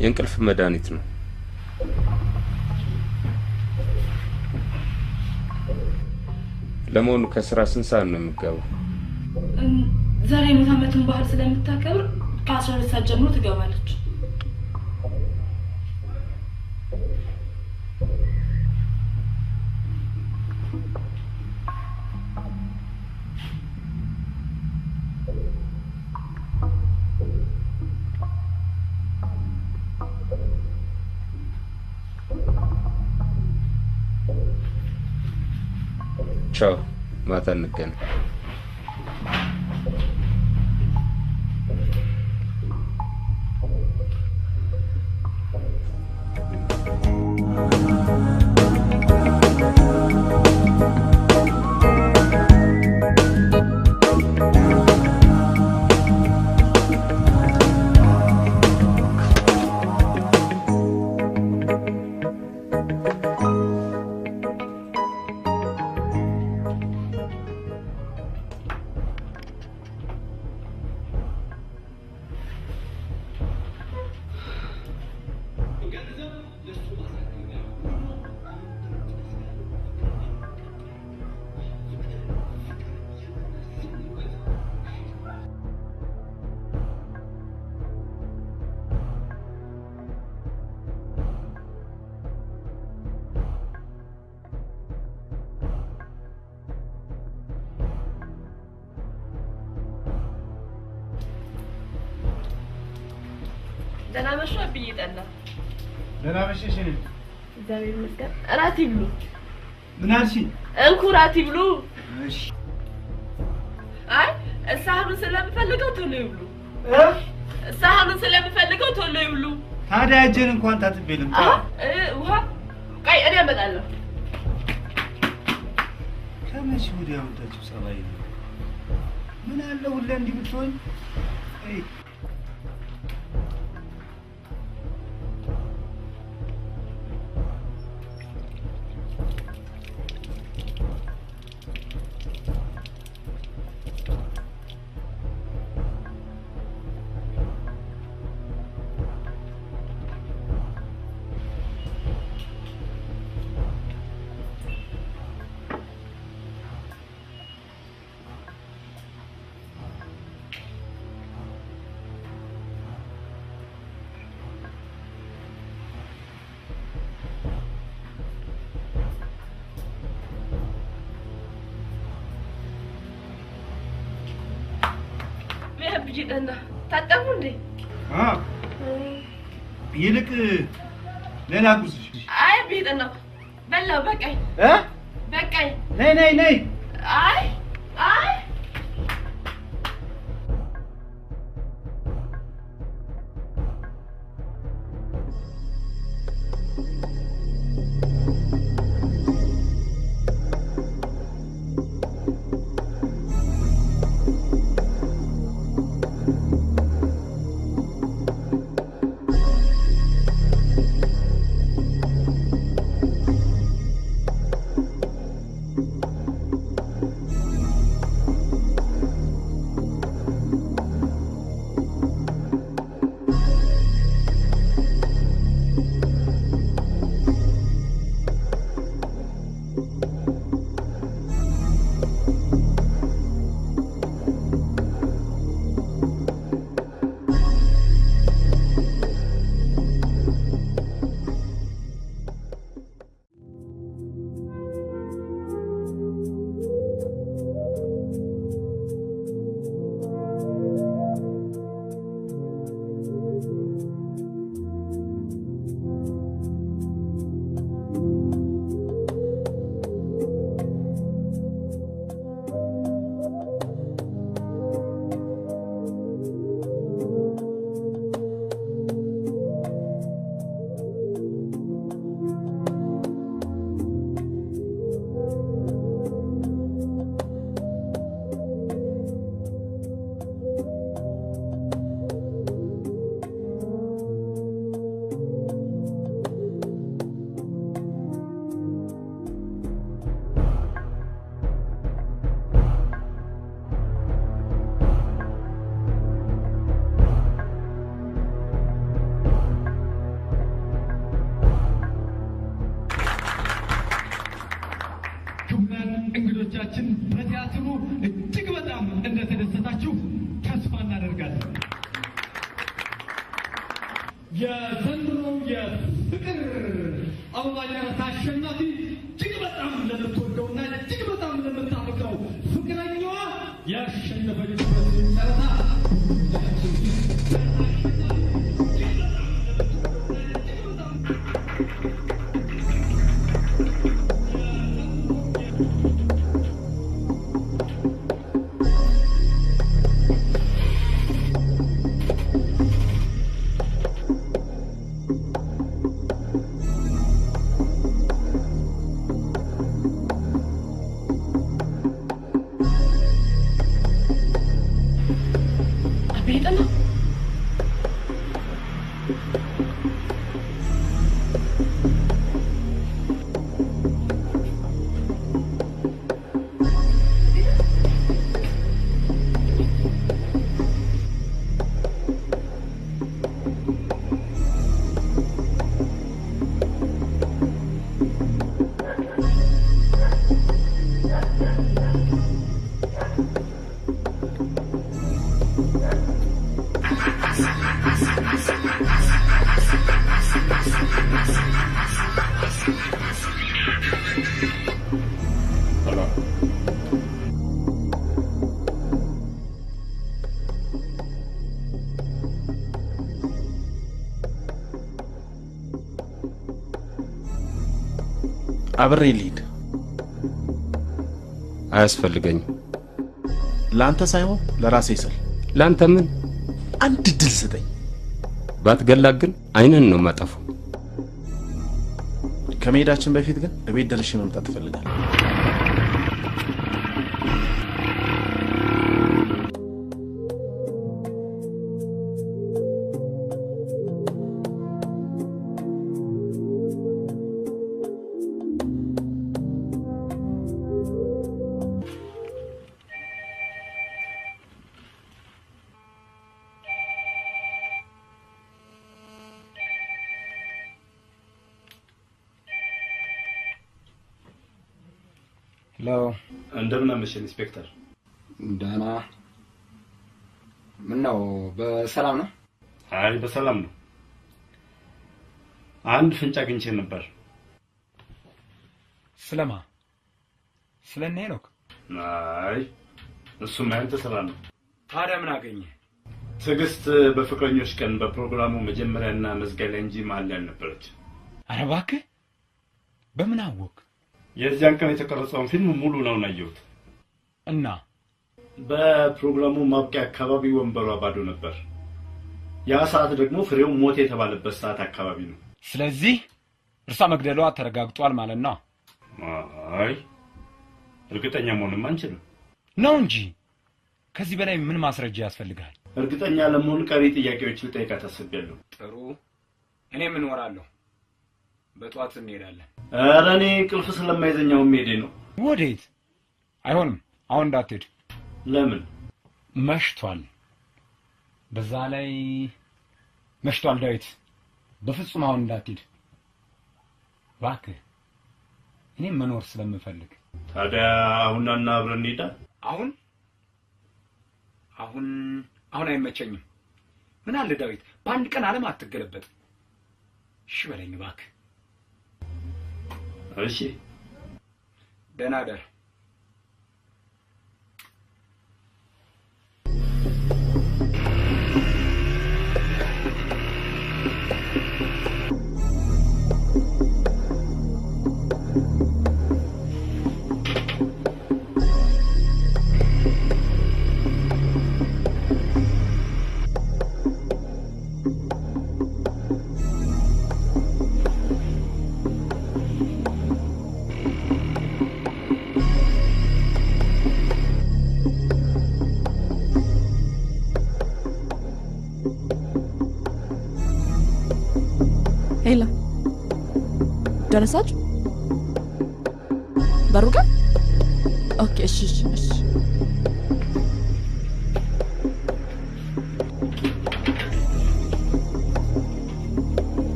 Speaker 4: የእንቅልፍ መድኃኒት ነው። ለመሆኑ ከስራ ስንት ሰዓት ነው የምትገባው?
Speaker 1: ዛሬ ሙት ዓመቱን ባህል ስለምታከብር ከ12 ሰዓት ጀምሮ ትገባለች።
Speaker 4: ቻው፣ ማታ እንገናኝ።
Speaker 9: ደህና መሽ አብዬ ጠላ።
Speaker 13: ደህና መሽሽ።
Speaker 9: እግዚአብሔር ይመስገን። እራት ይብሉ።
Speaker 13: ምን አልሽኝ?
Speaker 9: እንኩ እራት ይብሉ።
Speaker 13: እሺ።
Speaker 9: አይ ሳህኑን ስለምፈልገው ቶሎ ይብሉ። ሳህኑን ስለምፈልገው ቶሎ ይብሉ።
Speaker 13: ታዲያ እጄን እንኳን ታጥቤ ልምጣ?
Speaker 9: ውሃ ቆይ እኔ አመጣለሁ።
Speaker 13: ከመቼ ወዲያ ወጣችሁ ጸባይ ነው? ምን አለ ሁሌ እንዲህ ብትሆን?
Speaker 9: ብጂጠና ታጠቡ እንዴ?
Speaker 13: ይልቅ ሌላ ጉዝሽ።
Speaker 9: አይ ብጂጠና በላው በቃኝ በቃኝ።
Speaker 13: ነይ ነይ ነይ።
Speaker 9: አይ አይ
Speaker 2: እንግዶቻችን በቲያትሩ እጅግ በጣም እንደተደሰታችሁ ተስፋ እናደርጋለን። የዘንድሮው የፍቅር አበባ ጨረታ አሸናፊ እጅግ በጣም ለምትወደውና እጅግ በጣም ለምታፈቅረው ፍቅረኛዋ ያሸነፈችበትን ጨረታ
Speaker 11: አብሬ ልሂድ።
Speaker 4: አያስፈልገኝም።
Speaker 11: ላንተ ሳይሆን ለራሴ ስል።
Speaker 4: ላንተ ምን?
Speaker 11: አንድ ድል ስጠኝ።
Speaker 4: ባትገላግ ግን አይነን ነው ማጠፉ።
Speaker 11: ከመሄዳችን በፊት ግን እቤት ደርሼ መምጣት እፈልጋለሁ።
Speaker 5: እንደምን አመሸህ ኢንስፔክተር?
Speaker 14: ደህና። ምነው በሰላም ነው?
Speaker 5: አይ በሰላም ነው። አንድ ፍንጭ አግኝቼ ነበር።
Speaker 14: ስለማ? ስለኔ ነው?
Speaker 5: አይ እሱማ ያንተ ስራ ነው።
Speaker 14: ታዲያ ምን አገኘ?
Speaker 5: ትዕግስት በፍቅረኞች ቀን በፕሮግራሙ መጀመሪያና መዝጊያ ላይ እንጂ መሀል ላይ አልነበረች።
Speaker 14: ኧረ እባክህ በምን አወቅ?
Speaker 5: የዚያን ቀን የተቀረጸውን ፊልም ሙሉ ነው ያየሁት።
Speaker 14: እና
Speaker 5: በፕሮግራሙ ማብቂያ አካባቢ ወንበሯ ባዶ ነበር። ያ ሰዓት ደግሞ ፍሬው ሞት የተባለበት ሰዓት አካባቢ ነው።
Speaker 14: ስለዚህ እርሷ መግደሏ ተረጋግጧል ማለት ነው?
Speaker 5: አይ እርግጠኛ መሆንም አንችልም
Speaker 14: ነው እንጂ ከዚህ በላይ ምን ማስረጃ ያስፈልጋል?
Speaker 5: እርግጠኛ ለመሆን ቀሪ ጥያቄዎች ልጠይቃት አስቤያለሁ።
Speaker 14: ጥሩ፣ እኔ ምን ወራለሁ። በጧት እንሄዳለን።
Speaker 5: ኧረ እኔ ቅልፍ ስለማይዘኛው መሄዴ ነው።
Speaker 14: ወዴት? አይሆንም። አሁን እንዳትሄድ።
Speaker 8: ለምን?
Speaker 14: መሽቷል። በዛ ላይ መሽቷል ዳዊት። በፍጹም አሁን እንዳትሄድ እባክህ። እኔም መኖር ስለምፈልግ።
Speaker 8: ታዲያ አሁን እና አብረን እንሂዳ።
Speaker 14: አሁን አይመቸኝም። ምን አለ ዳዊት በአንድ ቀን ዓለም አትገለበጥ። እሺ በለኝ እባክህ።
Speaker 8: እሺ
Speaker 14: ደህና እደር።
Speaker 1: ሄላ ደረሳችሁ? በሩ ጋር ኦኬ። እሺ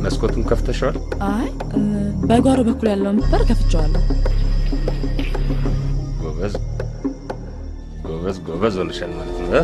Speaker 4: መስኮቱን ከፍተሽዋል?
Speaker 1: አይ በጓሮ በኩል ያለውን በር ከፍቼዋለሁ።
Speaker 4: ጎበዝ ሆነሻል ማለት ነው።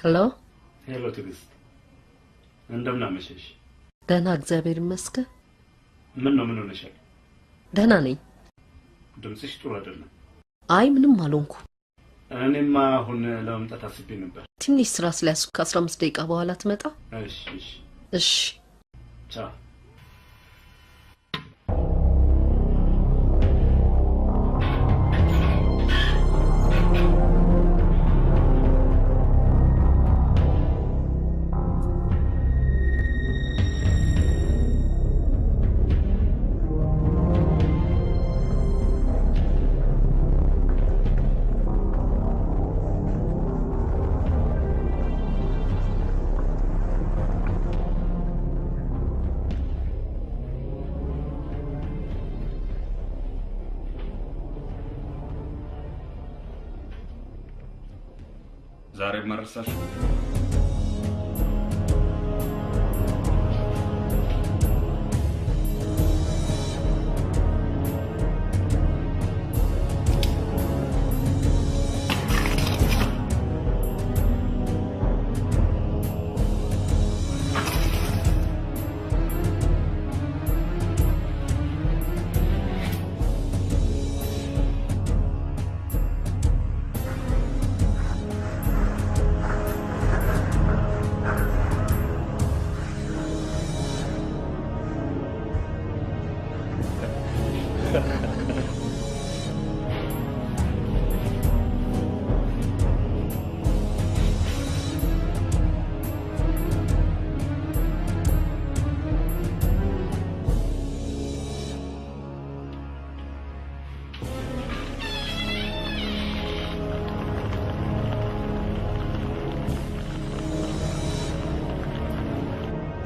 Speaker 3: ሄሎ
Speaker 8: ሄሎ ትዕግስት፣ እንደምን አመሸሽ?
Speaker 3: ደህና እግዚአብሔር ይመስገን።
Speaker 8: ምን ሆነሻል?
Speaker 3: ደህና ነኝ።
Speaker 8: ድምፅሽ ጥሩ አይደለም።
Speaker 3: አይ ምንም አልሆንኩ።
Speaker 8: እኔማ አሁን ለመምጣት አስቤ ነበር።
Speaker 3: ትንሽ ስራ ስለያዝኩ ከ15 ደቂቃ በኋላ ትመጣ? እሺ
Speaker 8: ቻው።
Speaker 6: ዛሬ መረሳሽ?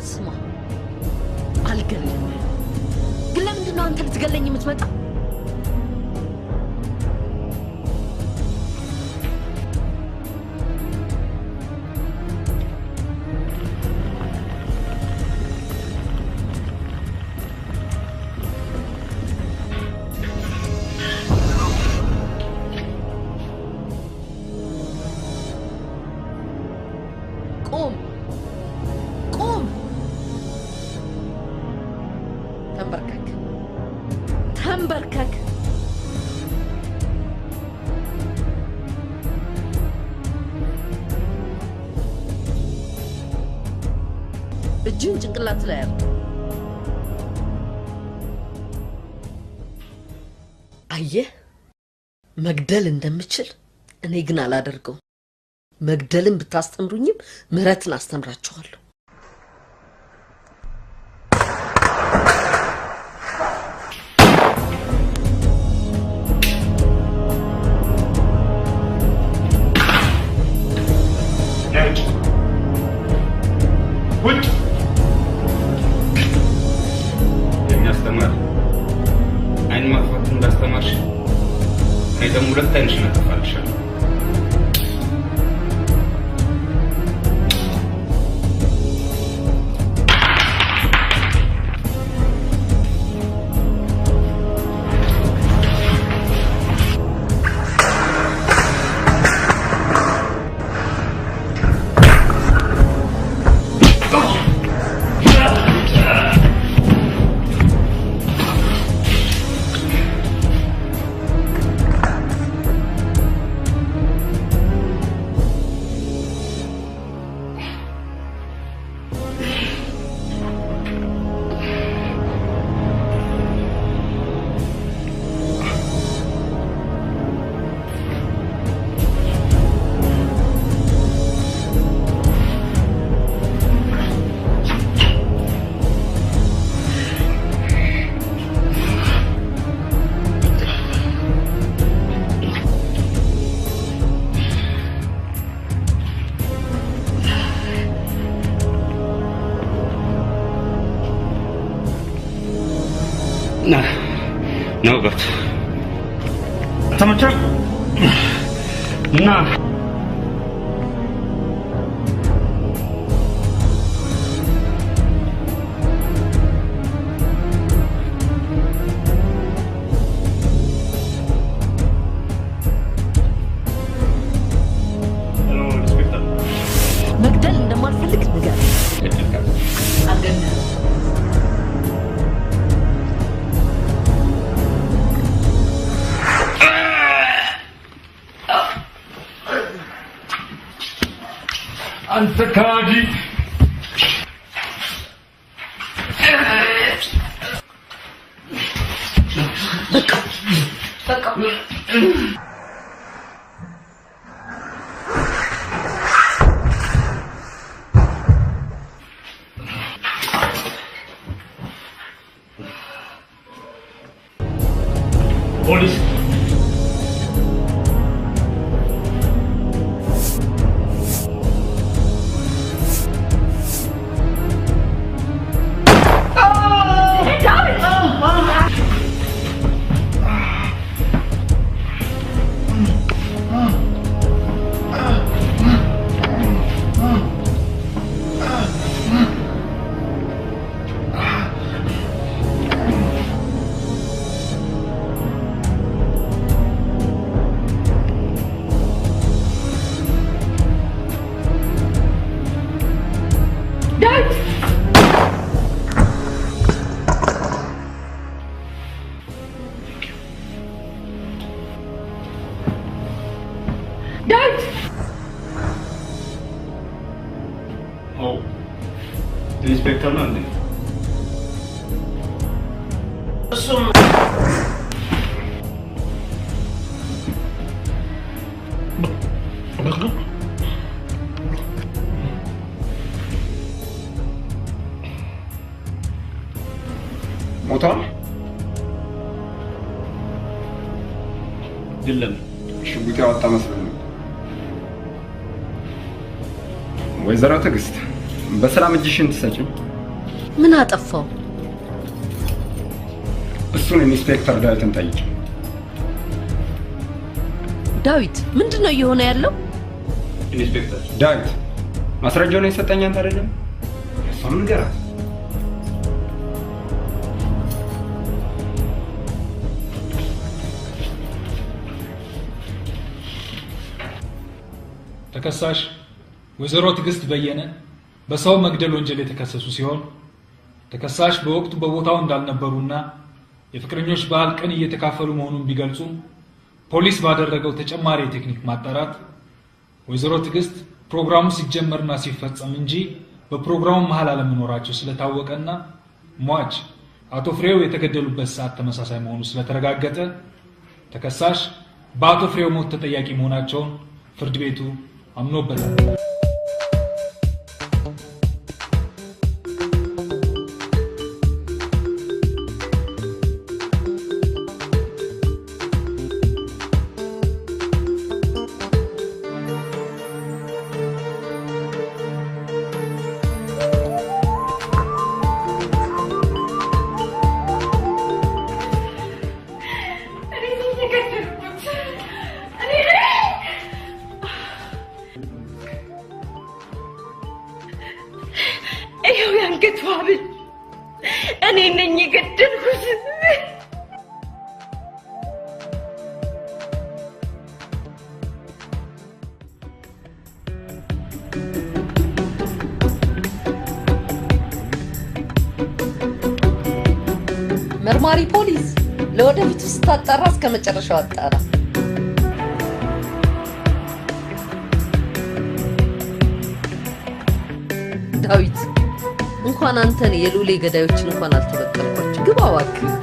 Speaker 3: ስማ አልገለኝም። ግን ለምንድን ነው አንተ ልትገለኝ የምትመጣ? ተንበርከክ ተንበርከክ። እጅን ጭንቅላት ላይ አድርግ። አየህ መግደል እንደምችል እኔ ግን አላደርገውም። መግደልን ብታስተምሩኝም ምህረትን አስተምራችኋለሁ።
Speaker 4: የሚያስተማር አይን ማጥፋት እንዳስተማርሽ እኔ ደግሞ ሁለት አይንሽን አጠፋልሻለሁ። ነው በት ተመቸህ እና
Speaker 3: መግደል እንደማልፈልግ ንገር። አገኘ
Speaker 14: አንተ ካጂ
Speaker 3: በቃ
Speaker 14: ፖሊስ ኢንስፔክተር ነው እንዴ?
Speaker 11: እሱም
Speaker 14: ሞቷል? የለም፣ ሽጉጥ ያወጣ መስሎኝ ነው። ወይዘሮ ትዕግስት በሰላም እጅሽን ትሰጪኝ?
Speaker 3: ምን አጠፋው?
Speaker 14: እሱን ኢንስፔክተር ዳዊትን ጠይቂ።
Speaker 3: ዳዊት ምንድነው እየሆነ ያለው?
Speaker 14: ኢንስፔክተር ዳዊት ማስረጃውን የሰጠኝ አንተ አይደለም? እሷም ንገራት።
Speaker 15: ተከሳሽ ወይዘሮ ትዕግስት በየነ በሰው መግደል ወንጀል የተከሰሱ ሲሆን ተከሳሽ በወቅቱ በቦታው እንዳልነበሩና የፍቅረኞች በዓል ቀን እየተካፈሉ መሆኑን ቢገልጹም ፖሊስ ባደረገው ተጨማሪ የቴክኒክ ማጣራት ወይዘሮ ትዕግስት ፕሮግራሙ ሲጀመርና ሲፈጸም እንጂ በፕሮግራሙ መሃል አለመኖራቸው ስለታወቀና ሟች አቶ ፍሬው የተገደሉበት ሰዓት ተመሳሳይ መሆኑ ስለተረጋገጠ ተከሳሽ በአቶ ፍሬው ሞት ተጠያቂ መሆናቸውን ፍርድ ቤቱ አምኖበታል።
Speaker 3: መርማሪ ፖሊስ ለወደፊቱ ስታጣራ እስከ መጨረሻው አጣራ። ዳዊት እንኳን አንተን የሉሌ ገዳዮችን እንኳን አልተበቀልኳቸው። ግባ እባክህ።